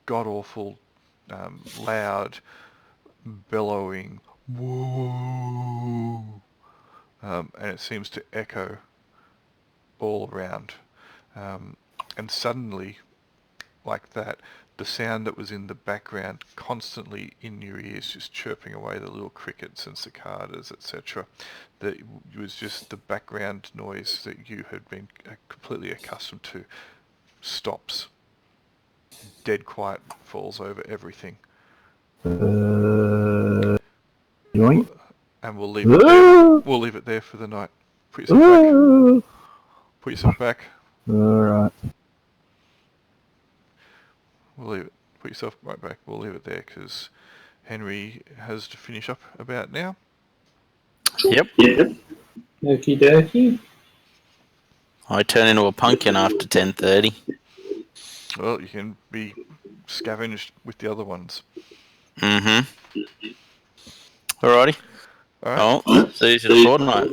A: god-awful, loud, bellowing, whoa, and it seems to echo all around. And suddenly, like that, the sound that was in the background constantly in your ears, just chirping away the little crickets and cicadas, etc., that was just the background noise that you had been completely accustomed to, stops. Dead quiet falls over everything.
B: Yoink.
A: And we'll leave it there. We'll leave it there for the night. Put yourself back. Put yourself back.
B: Alright.
A: We'll leave it. Put yourself right back. We'll leave it there because Henry has to finish up about now.
C: Yep.
D: Okie dokie.
C: I turn into a pumpkin after 10:30.
A: Well, you can be scavenged with the other ones.
C: Mm-hmm. Alrighty.
A: Alright.
C: Oh, see you in a fortnight.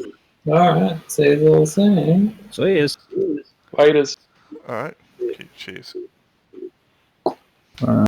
D: Alright, see you all soon.
E: So yes.
F: Laters.
A: Alright. Okay, cheers.